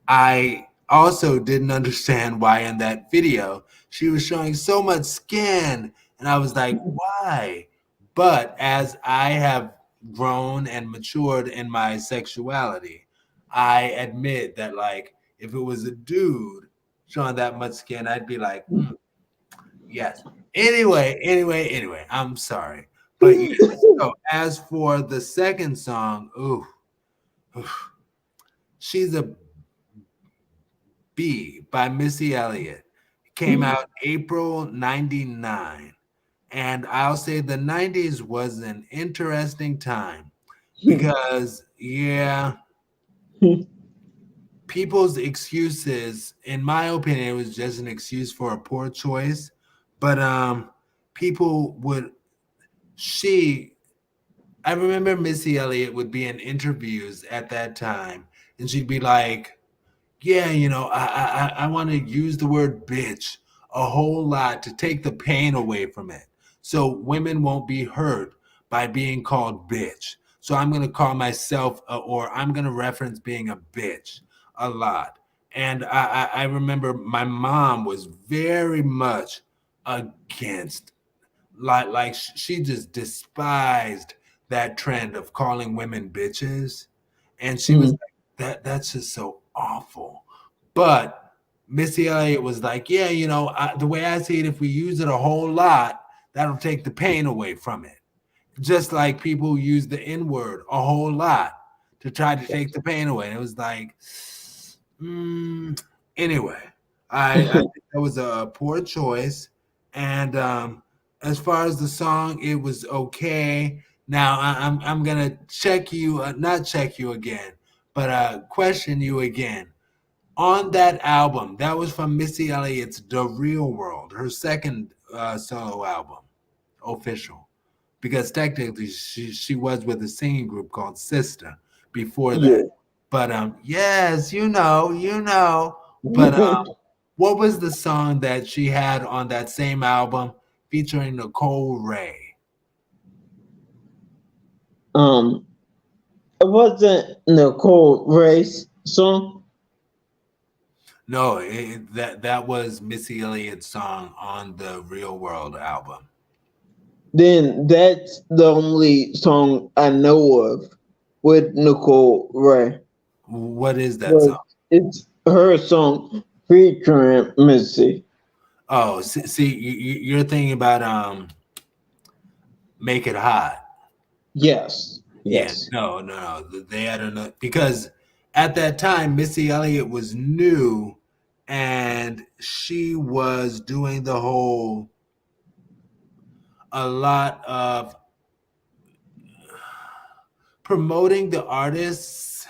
S1: I also didn't understand why in that video she was showing so much skin. And I was like, why? But as I have grown and matured in my sexuality, I admit that, like, if it was a dude showing that much skin, I'd be like, yes. Anyway, I'm sorry. But so as for the second song, She's a B by Missy Elliott. It came out April 99. And I'll say the 90s was an interesting time because, people's excuses, in my opinion, it was just an excuse for a poor choice. But people I remember Missy Elliott would be in interviews at that time, and she'd be like, yeah, you know, I want to use the word bitch a whole lot to take the pain away from it. So women won't be hurt by being called bitch. So I'm going to call myself, or I'm going to reference being a bitch a lot. And I remember my mom was very much against, like she just despised that trend of calling women bitches. And she was like, that's just so awful. But Missy Elliott was like, yeah, you know, the way I see it, if we use it a whole lot, that'll take the pain away from it. Just like people use the N-word a whole lot to try to take the pain away. And it was like, anyway, I think that was a poor choice. And as far as the song, it was okay. Now I'm gonna not check you again, but question you again. On that album, that was from Missy Elliott's The Real World, her second solo album, official, because technically she was with a singing group called Sister before that. Yeah. But yes, you know. But what was the song that she had on that same album featuring Nicole Ray?
S2: It wasn't Nicole Ray's song.
S1: No, that was Missy Elliott's song on the Real World album.
S2: Then that's the only song I know of with Nicole Ray.
S1: What is that song?
S2: It's her song featuring Missy.
S1: Oh, see, you're thinking about Make It Hot.
S2: Yes.
S1: Yeah, no. They had enough, because at that time Missy Elliott was new and she was doing a lot of promoting the artists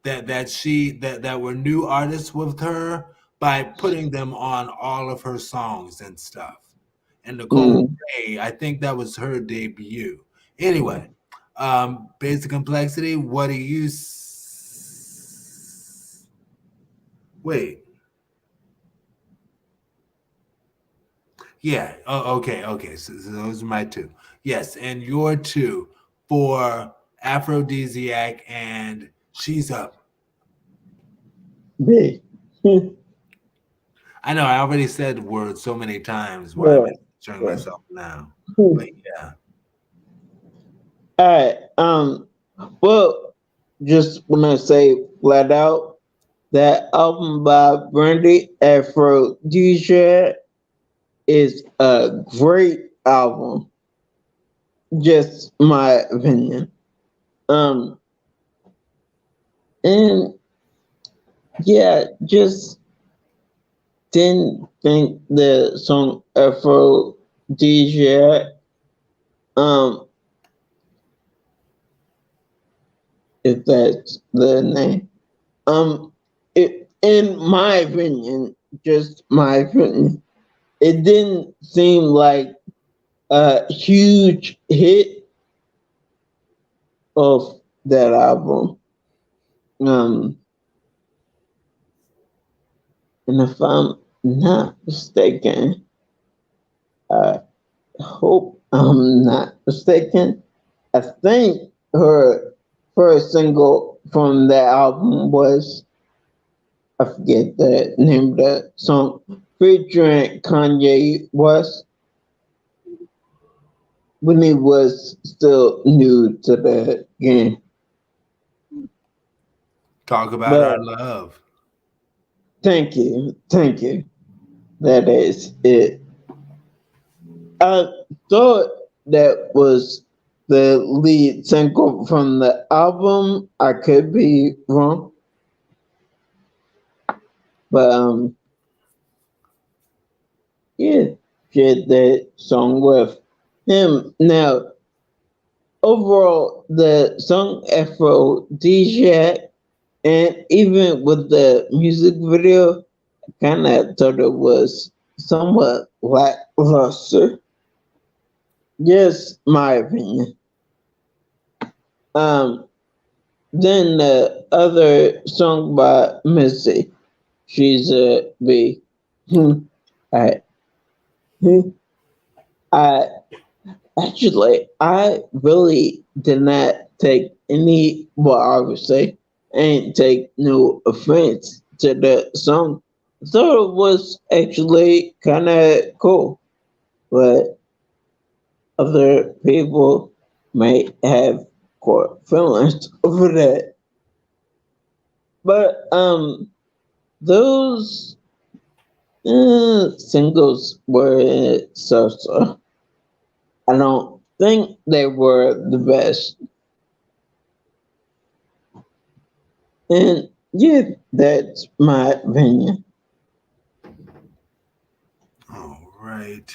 S1: that were new artists with her by putting them on all of her songs and stuff. And Nicole Ray, I think that was her debut. Anyway, Basic Complexity, what do you wait? Yeah. Oh, okay. So those are my two. Yes, and your two for Aphrodisiac and She's Up.
S2: Big.
S1: I know I already said words so many times where I'm showing myself now. But yeah.
S2: All right. Well, just want to say flat out that album by Brandy Aphrodisiac is a great album. Just my opinion. And yeah, just didn't think the song Aphrodisiac, if that's the name, in my opinion, just my opinion, it didn't seem like a huge hit of that album. And if I'm not mistaken, I hope I'm not mistaken, I think her first single from that album was, I forget the name of the song, featuring Kanye West, when he was still new to the game.
S1: Talk about our love.
S2: Thank you. That is it. I thought that was the lead single from the album. I could be wrong. But yeah, did that song with him. Now, overall, the song Aphrodisiac, and even with the music video, I kind of thought it was somewhat lackluster. Just my opinion. Then the other song by Missy, She's a B. I really did not take any, well, obviously, ain't take no offense to the song. I thought it was actually kind of cool, but other people may have caught feelings over that. But those singles were so-so. I don't think they were the best. And yeah, that's my opinion.
S1: All right.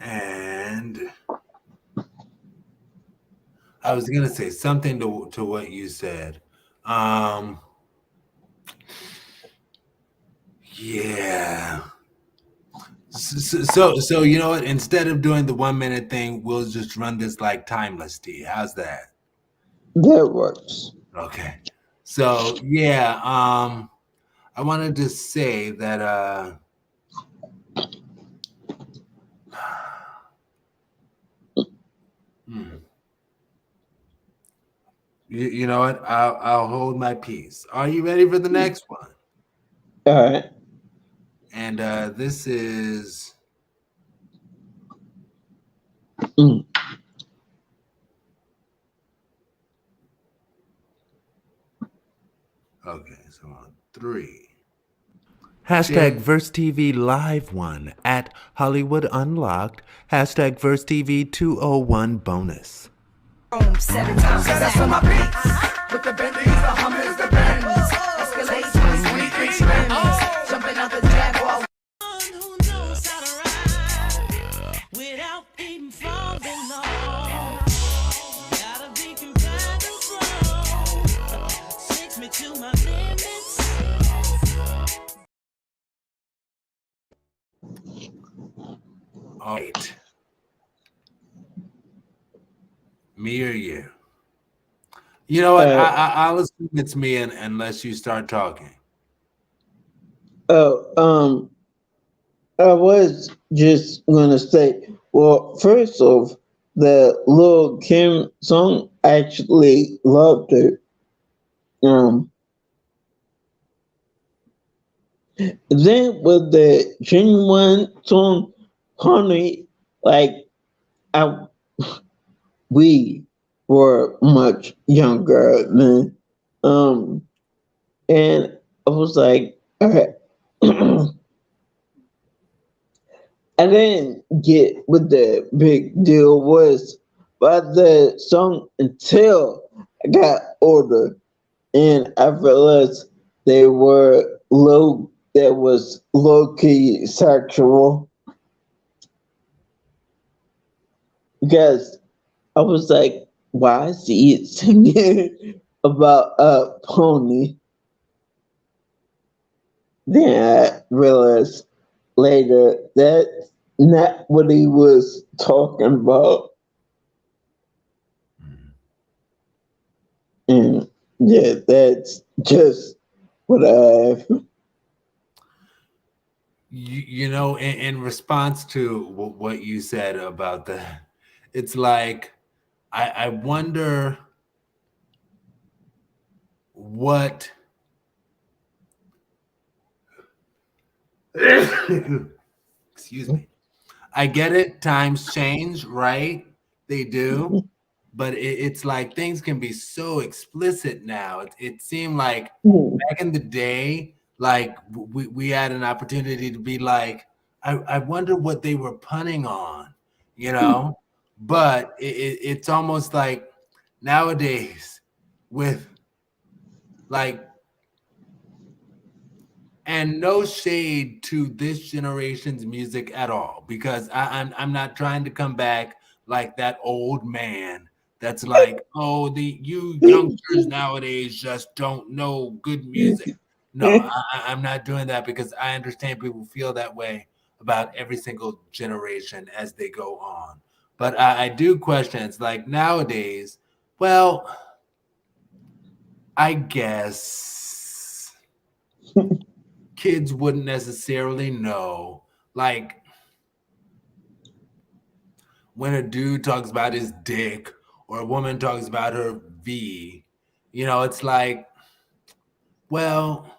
S1: And I was gonna say something to what you said. Yeah. So you know what? Instead of doing the 1 minute thing, we'll just run this like timeless D. How's that?
S2: That works.
S1: Okay. So yeah, I wanted to say that you know what? I'll hold my peace. Are you ready for the next one?
S2: All right.
S1: And this is okay, so on 3.
S4: Hashtag Verse TV Live 1 at Hollywood Unlocked. Hashtag Verse TV 201 bonus.
S7: 7 times. That's on my beats. With the Bentleys, the Hummers, the Benz. Escalade 23 rims.
S1: All right. Me or you? You know what? I'll assume it's me unless you start talking.
S2: Oh, I was just gonna say, well, first off, the Lil Kim song, I actually loved it. Then with the Genuine song, Honey, like I we were much younger then. And I was like, all right. I didn't get what the big deal was by the song until I got older and I realized they were low key sexual. Because I was like, why is he singing about a pony? Then I realized later that's not what he was talking about. And yeah, that's just what I have.
S1: You know, in response to what you said about it's like, I wonder what excuse me. I get it, times change, right? They do. But it's like things can be so explicit now. It seemed like back in the day, like we had an opportunity to be like, I wonder what they were punning on, you know? But it's almost like nowadays with like, and no shade to this generation's music at all, because I'm not trying to come back like that old man that's like, oh, you youngsters nowadays just don't know good music. No, I'm not doing that, because I understand people feel that way about every single generation as they go on. But I do question, it's like nowadays, well, I guess kids wouldn't necessarily know. Like when a dude talks about his dick or a woman talks about her V, you know, it's like, well,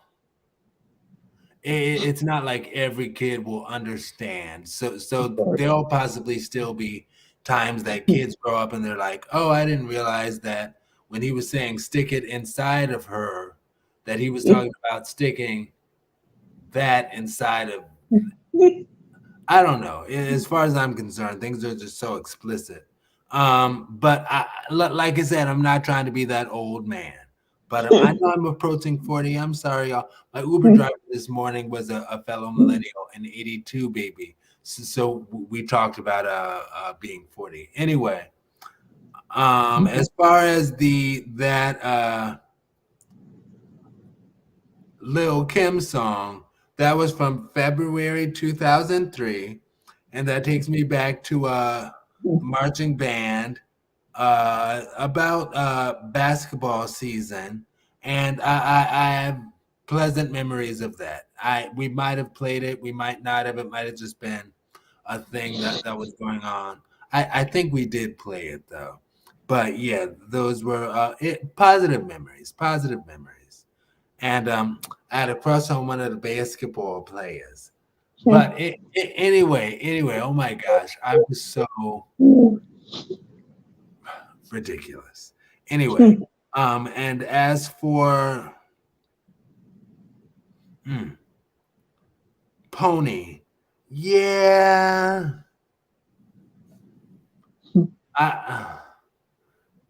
S1: it's not like every kid will understand. So there'll possibly still be times that kids grow up and they're like, oh, I didn't realize that when he was saying stick it inside of her, that he was talking about sticking that inside of, I don't know. As far as I'm concerned, things are just so explicit. But like I said, I'm not trying to be that old man. But I know I'm approaching 40. I'm sorry, y'all. My Uber driver this morning was a fellow millennial, an 82 baby. So we talked about being 40. Anyway, as far as that Lil Kim song, that was from February 2003, and that takes me back to a marching band about basketball season, and I have pleasant memories of that. We might have played it, we might not have. It might have just been a thing that was going on. I think we did play it though, but yeah, those were positive memories. Positive memories, and I had a crush on one of the basketball players. But anyway, oh my gosh, I was so ridiculous. Anyway, and as for Pony, yeah,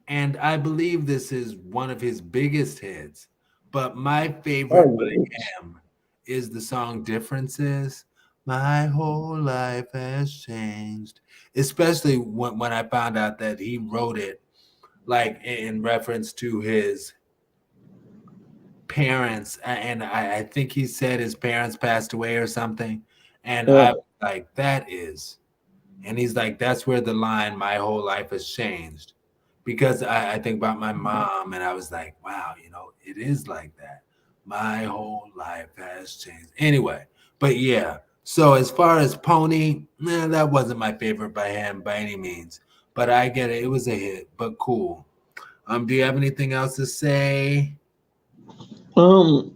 S1: and I believe this is one of his biggest hits. But my favorite by him is the song "Differences." My whole life has changed, especially when I found out that he wrote it like in reference to his parents, and I think he said his parents passed away or something, and I was like, that is And he's like, that's where the line, my whole life has changed. Because I think about my mom and I was like, wow, you know, it is like that. My whole life has changed. Anyway, but yeah. So as far as Pony, that wasn't my favorite by him by any means. But I get it. It was a hit, but cool. Do you have anything else to say?
S2: Well,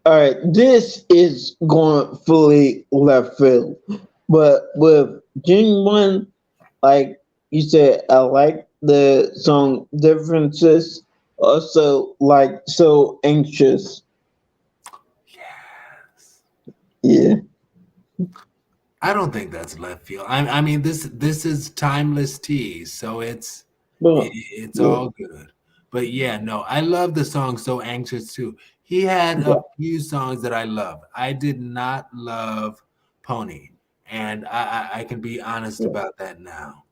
S2: all right, this is going fully left field, but with Genuine, like you said, I like the song Differences, also like So Anxious.
S1: Yes.
S2: Yeah.
S1: I don't think that's left field. I mean, this is timeless tease, so it's
S2: Well,
S1: it's
S2: yeah.
S1: all good. But yeah, no, I love the song So Anxious too. He had a few songs that I love. I did not love Pony, and I can be honest about that now.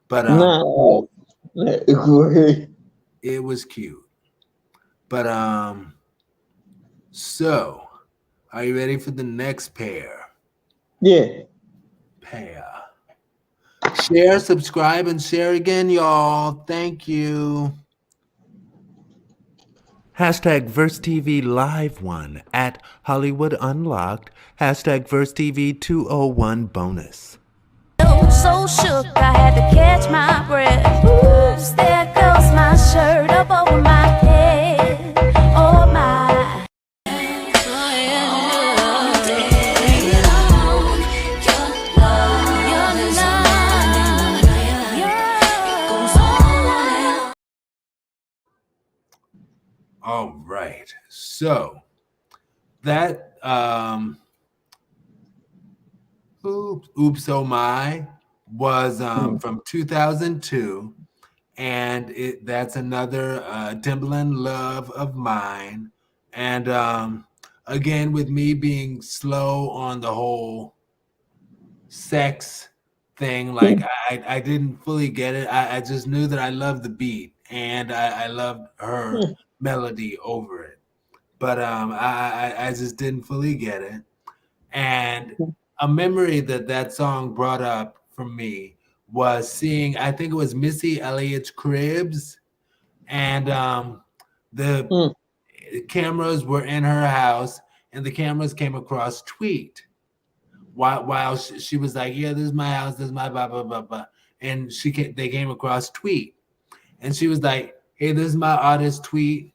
S1: But
S2: No, agree.
S1: it was cute. But so are you ready for the next pair?
S2: Yeah.
S1: Share, subscribe, and share again, y'all. Thank you.
S4: Hashtag VerseTV Live 1 at Hollywood Unlocked. Hashtag VerseTV 201 bonus.
S7: So shook, I had to catch my breath. Oops, there goes my shirt up over my head. Oh my.
S1: All right. So that Oops Oh My was from 2002, and that's another Timbaland love of mine. And again, with me being slow on the whole sex thing, like I didn't fully get it. I just knew that I loved the beat and I loved her melody over it, but I just didn't fully get it. And a memory that song brought up for me was seeing, I think it was Missy Elliott's Cribs, and the cameras were in her house, and the cameras came across Tweet while she was like, yeah, this is my house, this is my blah blah blah blah, and they came across Tweet, and she was like, hey, this is my artist Tweet,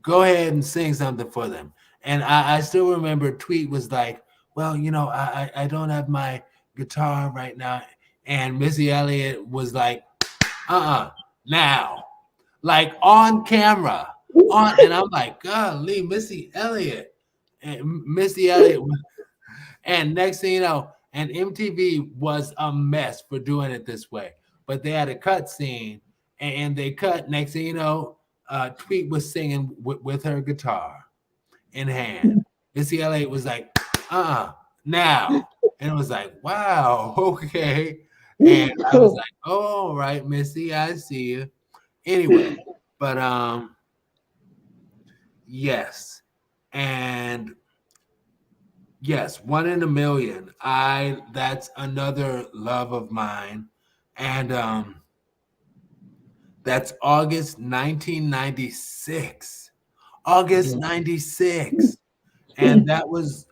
S1: go ahead and sing something for them. And I still remember Tweet was like, well, you know, I don't have my guitar right now. And Missy Elliott was like, now, like on camera, and I'm like, golly, Missy Elliott. And next thing you know, and MTV was a mess for doing it this way. But they had a cut scene, and they cut. Next thing you know, Tweet was singing with her guitar in hand. Missy Elliott was like, now. And it was like, wow, okay. And I was like, oh, all right, Missy, I see you. Anyway, but yes. And yes, One in a Million. That's another love of mine. And that's August 1996. August 96. And that was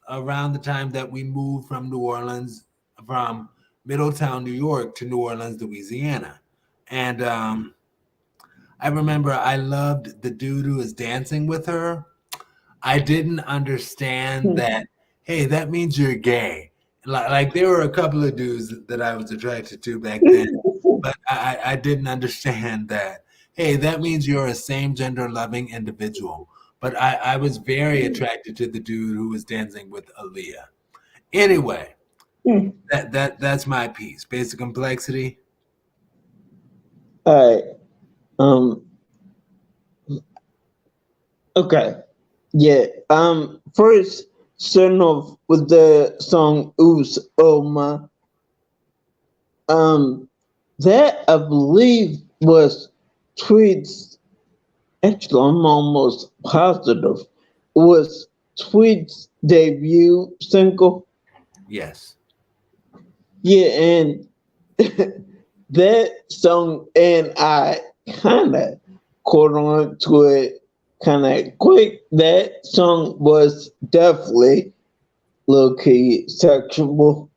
S1: around the time that we moved from New Orleans, from Middletown, New York to New Orleans, Louisiana. And I remember I loved the dude who was dancing with her. I didn't understand that, hey, that means you're gay. Like there were a couple of dudes that I was attracted to back then, but I didn't understand that, hey, that means you're a same gender loving individual. But I was very attracted to the dude who was dancing with Aaliyah. Anyway, that's my piece. Basic Complexity.
S2: All right. Okay. Yeah. First, starting off with the song "Oops Oh My." That I believe was Tweet's. Actually, I'm almost positive was Tweet's debut single.
S1: Yes.
S2: Yeah, and that song, and I kind of caught on to it kind of quick. That song was definitely low key sexual,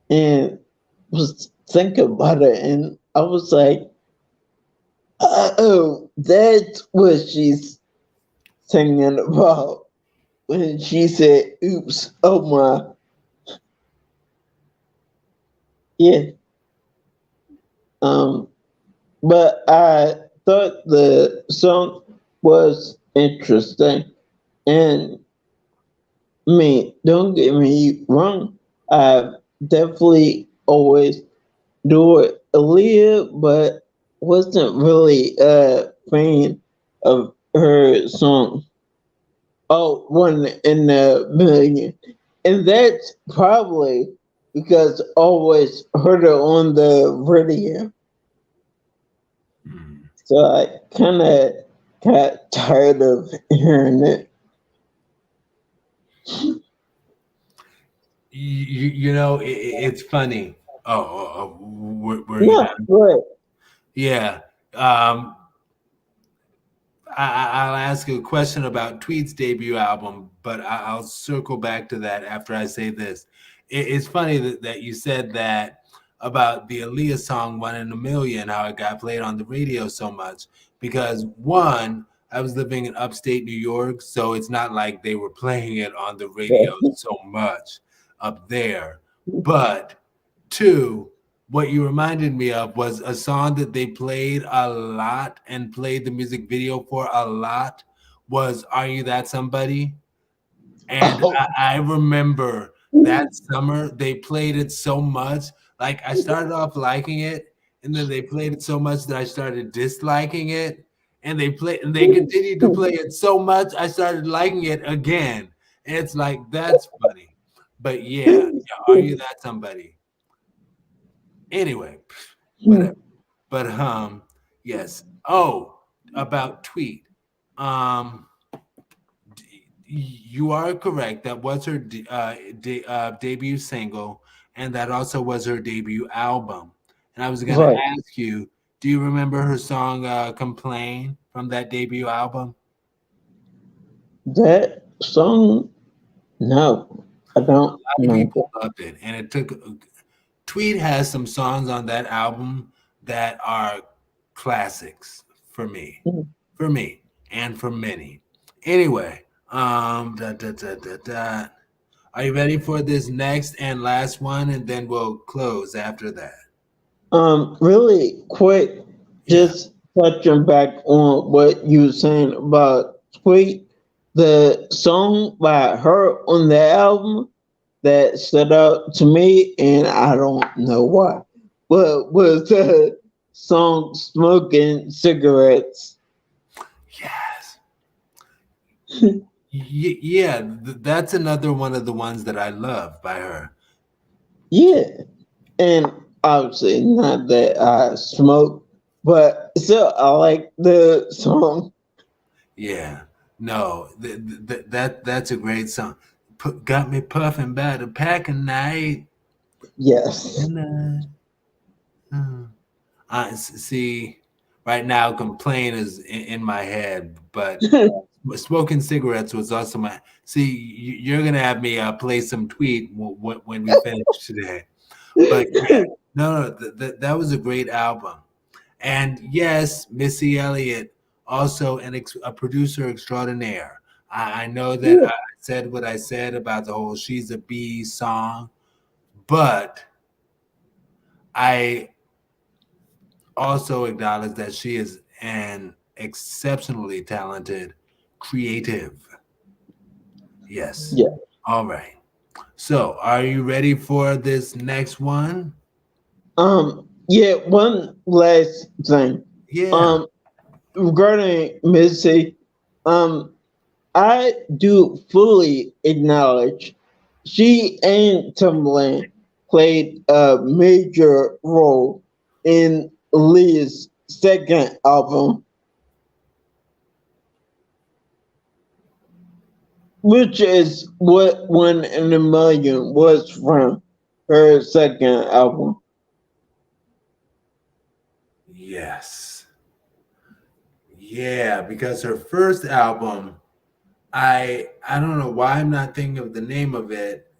S2: and was thinking about it, and I was like, oh, that's what she's singing about when she said, oops, oh my. Yeah. But I thought the song was interesting. And I mean, don't get me wrong, I definitely always do it Aaliyah, but wasn't really a fan of her song. Oh, One in a Million. And that's probably because I always heard her on the radio. So I kind of got tired of hearing it.
S1: You know, it's funny. We're
S2: Yeah, right.
S1: yeah. I'll ask you a question about Tweet's debut album, but I'll circle back to that after I say this. It's funny that you said that about the Aaliyah song "One in a Million," how it got played on the radio so much. Because one, I was living in upstate New York, so it's not like they were playing it on the radio so much up there. But two, what you reminded me of was a song that they played a lot and played the music video for a lot was Are You That Somebody? And I remember that summer they played it so much. Like I started off liking it, and then they played it so much that I started disliking it. And they continued to play it so much I started liking it again. And it's like that's funny. But yeah, Are You That Somebody? Anyway, whatever. But yes. Oh, about Tweet. You are correct. That was her debut single, and that also was her debut album. And I was going to ask you, do you remember her song "Complain" from that debut album?
S2: That song, no, I don't
S1: A lot of
S2: know.
S1: people loved it, and it took. Tweet has some songs on that album that are classics for me, and for many. Anyway, Are you ready for this next and last one, and then we'll close after that?
S2: Really quick, just touching back on what you were saying about Tweet, the song by her on the album that stood out to me, and I don't know why, but was the song Smoking Cigarettes.
S1: Yes. Yeah, that's another one of the ones that I love by her.
S2: Yeah, and obviously not that I smoke, but still I like the song.
S1: Yeah, no, that's a great song. Got me puffing by the pack of night.
S2: Yes.
S1: See, right now, Complain is in my head, but Smoking Cigarettes was also my. See, you're gonna have me play some Tweet when we finish today. But yeah, no, that was a great album, and yes, Missy Elliott also a producer extraordinaire. I know that I said what I said about the whole "She's a Bee" song, but I also acknowledge that she is an exceptionally talented creative. Yes.
S2: Yeah.
S1: All right. So, are you ready for this next one?
S2: Yeah, one last thing.
S1: Yeah.
S2: Regarding Missy, I do fully acknowledge she and Timbaland played a major role in Lee's second album. which is what 1 in a Million was from her second album.
S1: Yes. Yeah, because her first album, I don't know why I'm not thinking of the name of it,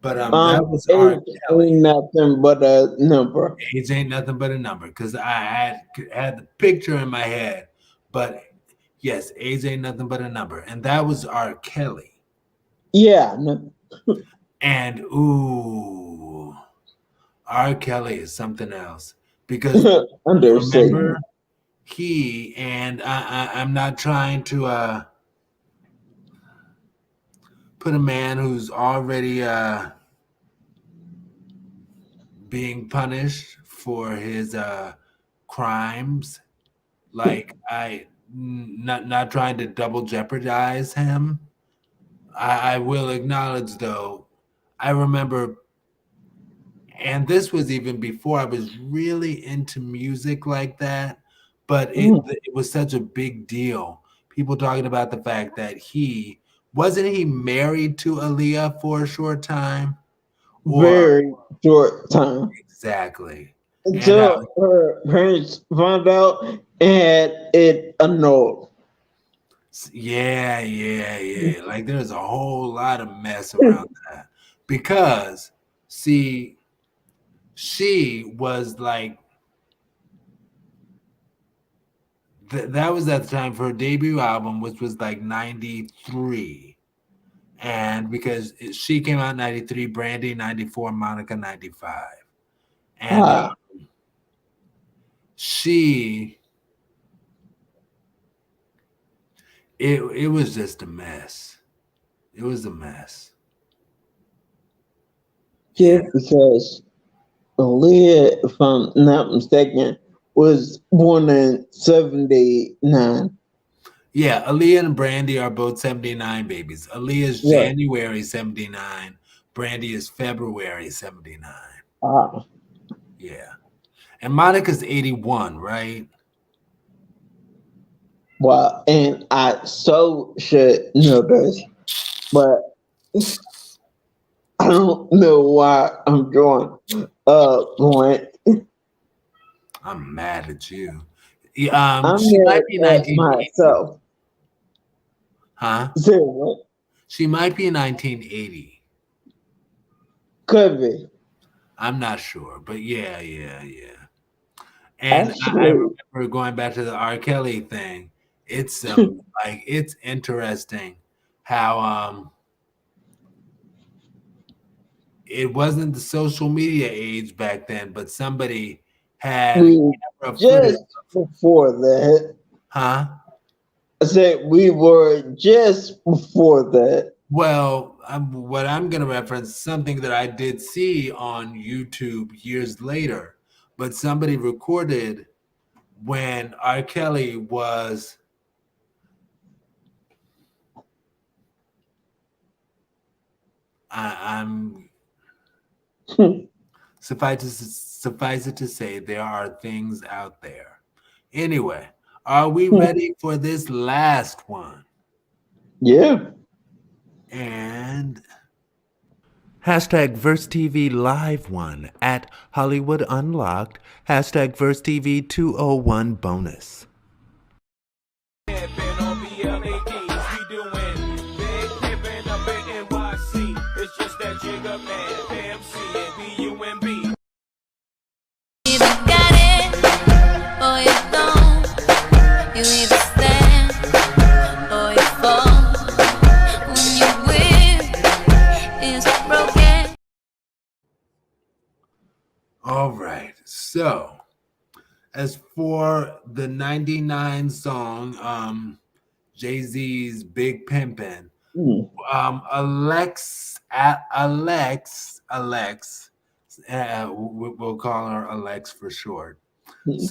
S1: but that was R.
S2: Age
S1: Kelly.
S2: ain't nothing but a number.
S1: Age ain't nothing but a number, because I had the picture in my head, but yes, age ain't nothing but a number, and that was R. Kelly.
S2: Yeah, no.
S1: And ooh, R. Kelly is something else, because
S2: Understatement.
S1: remember, he and I'm not trying to put a man who's already being punished for his crimes, like not trying to double jeopardize him. I will acknowledge, though, I remember, and this was even before I was really into music like that, but it was such a big deal. People talking about the fact that wasn't he married to Aaliyah for a short time?
S2: Very short time.
S1: Exactly.
S2: Until her parents found out and had it annulled.
S1: Yeah. Like there's a whole lot of mess around that. Because, see, she was like, that was at the time for her debut album, which was like 93. And because she came out in 93, Brandy 94, Monica 95. And it was just a mess. It was a mess.
S2: Yeah, because Aaliyah, if I'm not mistaken, was born in 79.
S1: Yeah, Aaliyah and Brandy are both 79 babies. Aaliyah's January 79. Brandy is February 79. Yeah. And Monica's 81, right?
S2: Well, and I so should know this, but I don't know why I'm drawing blank.
S1: I'm mad at you.
S2: I'm
S1: She might be
S2: mad at
S1: 1980.
S2: myself.
S1: Huh?
S2: Say what?
S1: She might be 1980.
S2: Could be.
S1: I'm not sure, but yeah. And I remember going back to the R. Kelly thing. It's like it's interesting how it wasn't the social media age back then, but somebody had
S2: just before that.
S1: Huh?
S2: I said we were just before that.
S1: Well, what I'm going to reference something that I did see on YouTube years later, but somebody recorded when R. Kelly was suffice it to say, there are things out there. Anyway, are we ready for this last one?
S2: Yeah.
S1: And
S4: Hashtag VerseTV Live 1 at Hollywood Unlocked. Hashtag VerseTV 201 bonus.
S1: all right. So, as for the 99 song, Jay-Z's Big Pimpin', Alex, we'll call her Alex for short,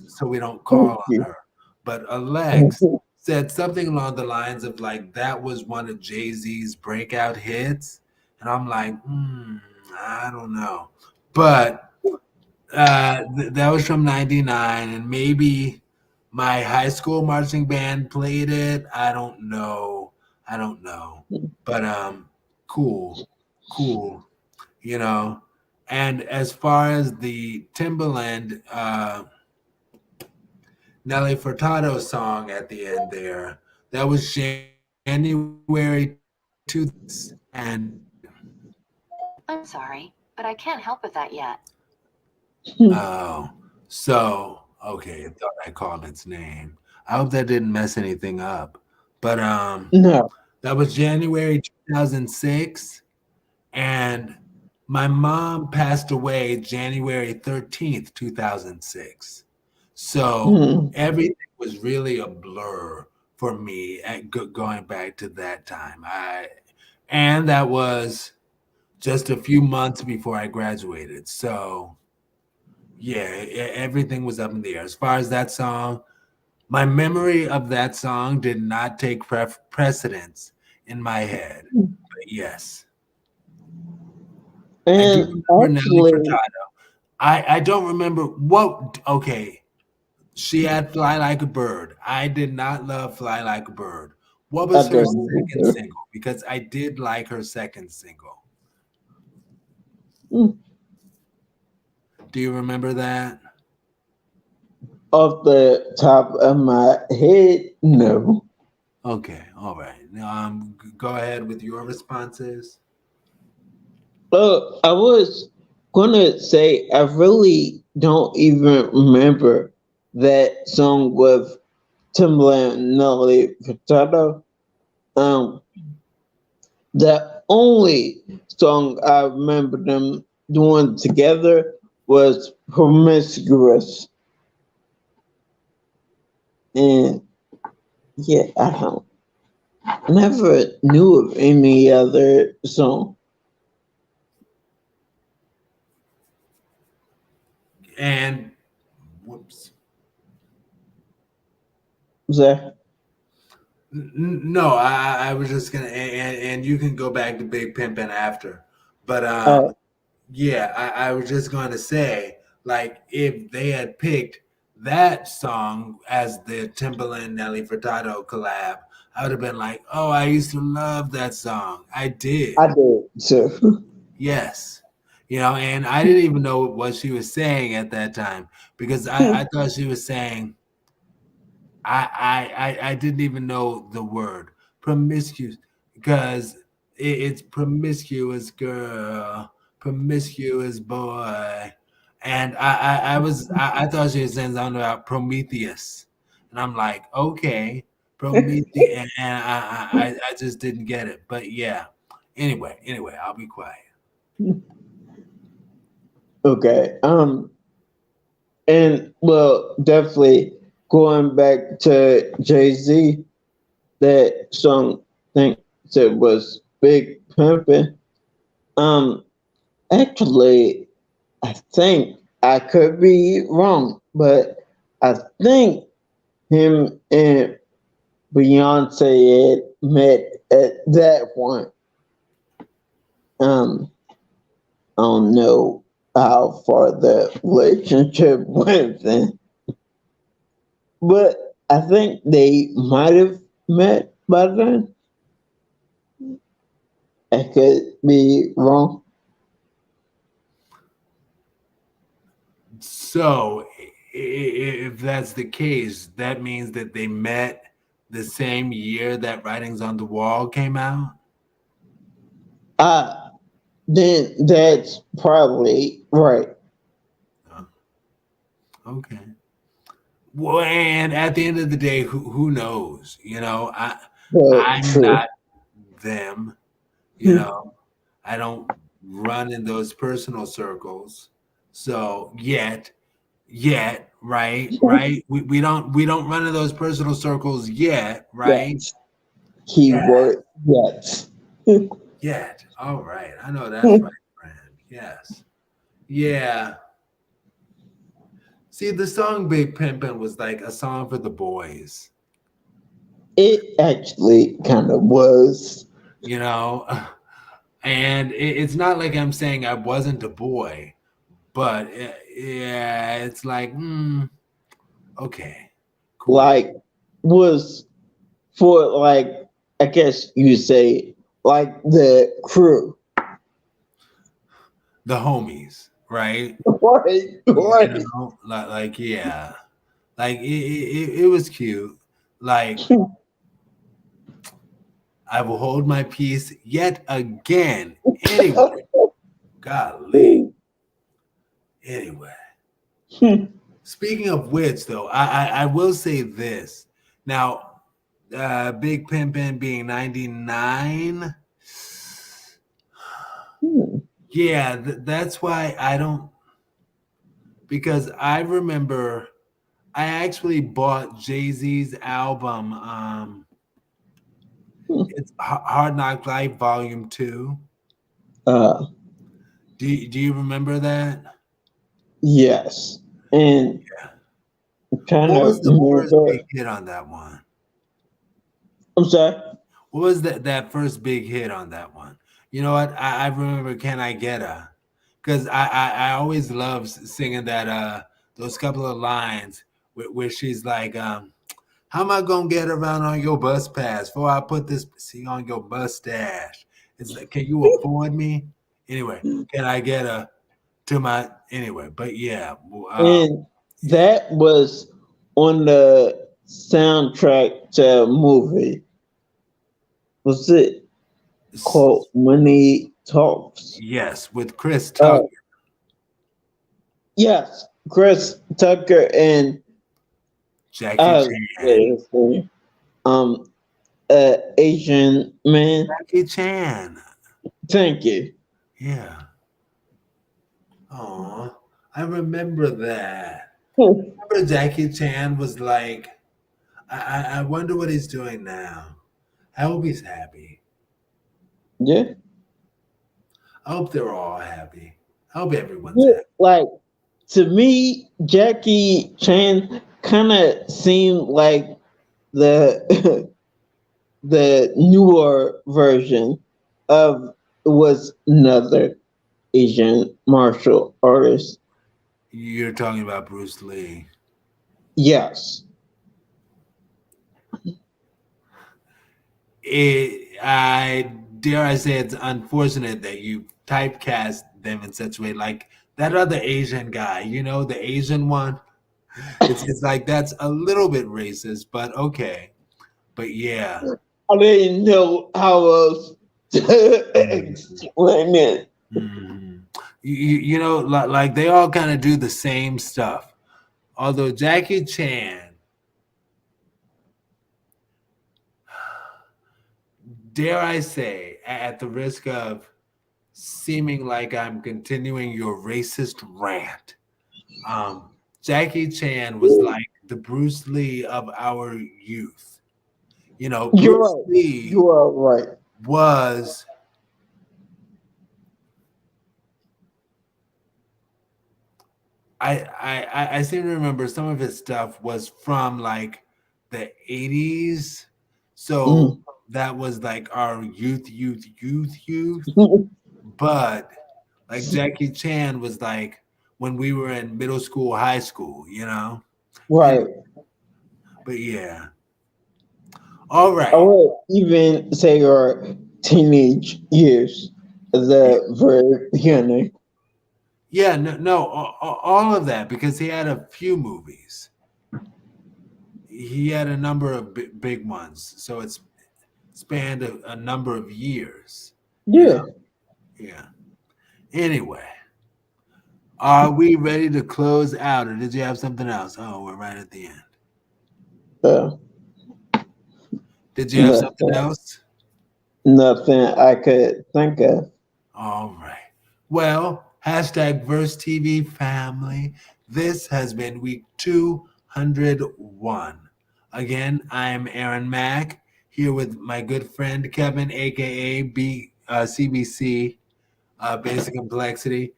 S1: so we don't call on her. But Alex said something along the lines of like, that was one of Jay-Z's breakout hits. And I'm like, I don't know. But that was from 99, and maybe my high school marching band played it. I don't know. I don't know, but cool, cool, you know. And as far as the Timbaland Nelly Furtado song at the end there, that was January 2nd, and
S10: I'm sorry, but I can't help with that yet.
S1: oh, so okay, I thought I called its name. I hope that didn't mess anything up. But
S2: No.
S1: that was January 2006, and my mom passed away January 13th, 2006. So everything was really a blur for me at going back to that time. And that was just a few months before I graduated. So yeah, everything was up in the air. As far as that song, my memory of that song did not take precedence in my head. But yes, I do
S2: And
S1: remember Nelly
S2: actually,
S1: Furtado. I don't remember what. Okay, she had "Fly Like a Bird." I did not love "Fly Like a Bird." What
S2: I
S1: was her
S2: don't
S1: second
S2: either.
S1: single? Because I did like her second single.
S2: Mm.
S1: Do you remember that?
S2: Off the top of my head, no.
S1: Okay, all right. Go ahead with your responses.
S2: I was gonna say I really don't even remember that song with Timbaland and Nelly Furtado. The only song I remember them doing together was Promiscuous. And yeah, I never knew of any other song.
S1: And whoops.
S2: So,
S1: No, I was just gonna, and you can go back to Big Pimpin' after, but yeah, I was just going to say, like, if they had picked that song as the Timbaland Nelly Furtado collab, I would have been like, oh, I used to love that song. I did.
S2: I did. So,
S1: Yes. And I didn't even know what she was saying at that time because I thought she was saying, I didn't even know the word promiscuous because it's promiscuous girl, promiscuous boy, and I thought she was saying something about Prometheus, and I'm like, okay, Prometheus, and I just didn't get it, but yeah. Anyway, I'll be quiet.
S2: okay. And well, definitely going back to Jay-Z, that song I think it was Big Pimpin'. Actually, I think I could be wrong, but I think him and Beyonce had met at that point. I don't know how far the relationship went then, but I think they might have met by then. I could be wrong.
S1: So, if that's the case, that means that they met the same year that Writings on the Wall came out?
S2: Then that's probably right.
S1: Okay. Well, and at the end of the day, who knows? I'm
S2: True.
S1: not them. I don't run in those personal circles. So yet, right? We don't run in those personal circles yet, right?
S2: Yes. Keyword yes.
S1: Yet. All right. I know that's right, friend. Yes. Yeah. See, the song Big Pimpin' was like a song for the boys.
S2: It actually kind of was.
S1: And it's not like I'm saying I wasn't a boy, but yeah, it's like, okay. Cool.
S2: Like, was for like I guess you say, like the crew.
S1: The homies, right?
S2: Right, right.
S1: You know, like yeah, like it was cute. Like I will hold my peace yet again. Anyway, golly. Anyway, speaking of which, though, I will say this. Now, Big Pimpin' being 99. Yeah, that's why I don't. Because I remember I actually bought Jay-Z's album. It's Hard Knock Life Volume 2.
S2: Uh,
S1: Do you remember that?
S2: yes. And kind
S1: What
S2: of
S1: was the first
S2: remember.
S1: big hit on that one?
S2: I'm sorry.
S1: What was that first big hit on that one? You know what? I remember Can I Get Her? Because I always love singing that those couple of lines where she's like, how am I gonna get around on your bus pass before I put this see on your mustache? It's like, can you afford me? Anyway, can I get a to my anyway? But yeah,
S2: And that was on the soundtrack to a movie. Was it called Money Talks?
S1: yes, with Chris Tucker.
S2: Yes, Chris Tucker and
S1: Jackie Chan.
S2: Asian man.
S1: Jackie Chan.
S2: Thank you.
S1: Yeah. Oh, I remember that. I remember Jackie Chan was like, I wonder what he's doing now. I hope he's happy.
S2: Yeah.
S1: I hope they're all happy. I hope everyone's
S2: Yeah,
S1: happy.
S2: like to me, Jackie Chan kind of seemed like the the newer version of was another Asian martial artist.
S1: You're talking about Bruce Lee.
S2: Yes.
S1: I dare I say it's unfortunate that you typecast them in such a way. Like that other Asian guy, you know, the Asian one. It's like that's a little bit racist, but okay. But yeah.
S2: I didn't know how else to explain it.
S1: You know, like they all kind of do the same stuff. Although Jackie Chan, dare I say, at the risk of seeming like I'm continuing your racist rant, Jackie Chan was like the Bruce Lee of our youth. You know,
S2: You're
S1: Bruce
S2: right.
S1: Lee
S2: You are right.
S1: was I seem to remember some of his stuff was from like the 80s. So that was like our youth. But like Jackie Chan was like when we were in middle school, high school, you know?
S2: Right.
S1: But yeah. All right.
S2: I would even say your teenage years at the very beginning.
S1: Yeah, no, all of that because he had a few movies. He had a number of big ones, so it's spanned a number of years.
S2: Yeah.
S1: Yeah. Anyway, are we ready to close out, or did you have something else? Oh, we're right at the end. Did you have something else?
S2: Nothing I could think of.
S1: All right. Well, hashtag Verse TV family. This has been week 201. Again, I'm Aaron Mack here with my good friend Kevin, aka CBC, Basic Complexity.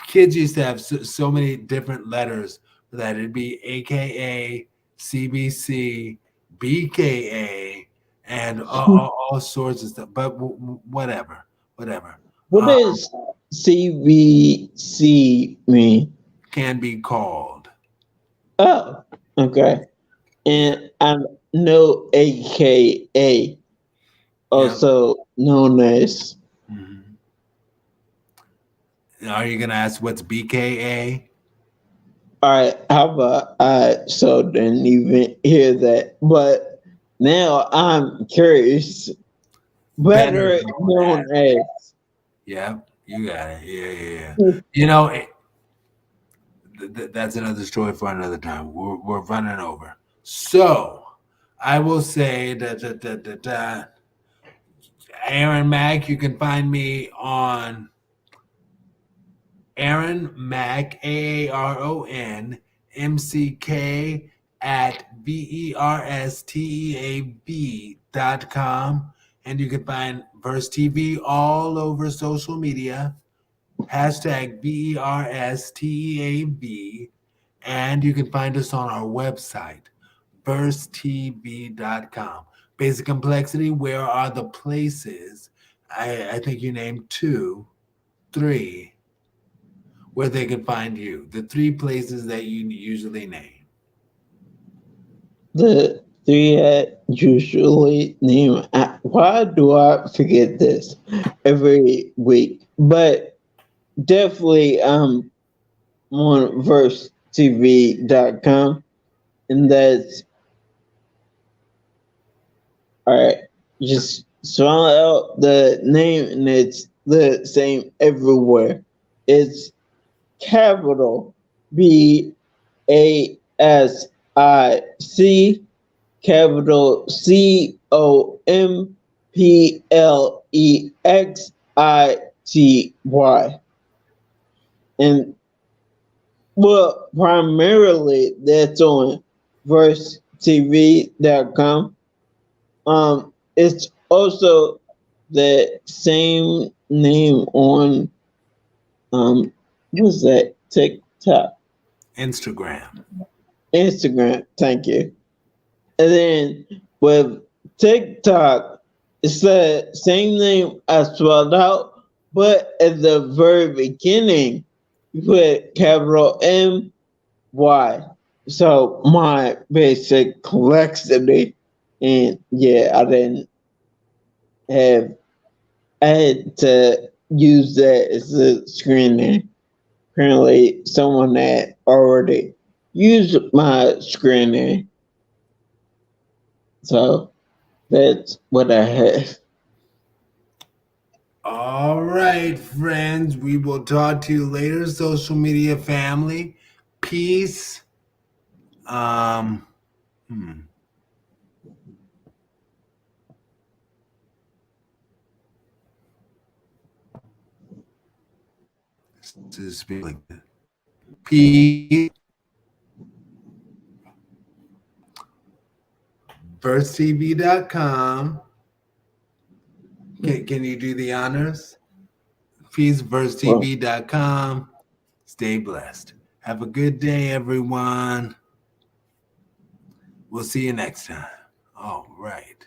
S1: Kids used to have so many different letters for that. It'd be AKA, CBC, BKA, and all sorts of stuff. But whatever.
S2: What does CBC mean?
S1: Can be called.
S2: Oh, okay. And I know AKA. also known as.
S1: Are you gonna ask what's BKA?
S2: All right, how about I didn't even hear that, but now I'm curious. Better known as.
S1: Yeah, you got it. Yeah. You know, that's another story for another time. We're running over. So I will say that Aaron Mack, you can find me on Aaron Mack, AARON MCK @VERSTEAB.com. And you can find Verse TV all over social media. #VERSTEAB. And you can find us on our website, versetv.com. Basic Complexity, where are the places? I think you named 2, 3, where they can find you. The 3 places that you usually name.
S2: The 3 I usually name. Why do I forget this every week? But definitely on versetv.com, and that's all right. Just swallow out the name, and it's the same everywhere. It's capital BASIC, capital COMPLEXITY. And well, primarily that's on versetv.com. It's also the same name on what's that? TikTok.
S1: Instagram.
S2: Thank you. And then with TikTok, it's the same name I spelled out, but at the very beginning, you put capital MY. So my basic complexity, and yeah, I had to use that as a screen name. Apparently, someone that already used my screen name. So that's what I have.
S1: All right, friends. We will talk to you later, social media family. Peace. To speak like that. Peace. VerseTV.com. Can you do the honors? Peace. VerseTV.com. Stay blessed. Have a good day, everyone. We'll see you next time. All right.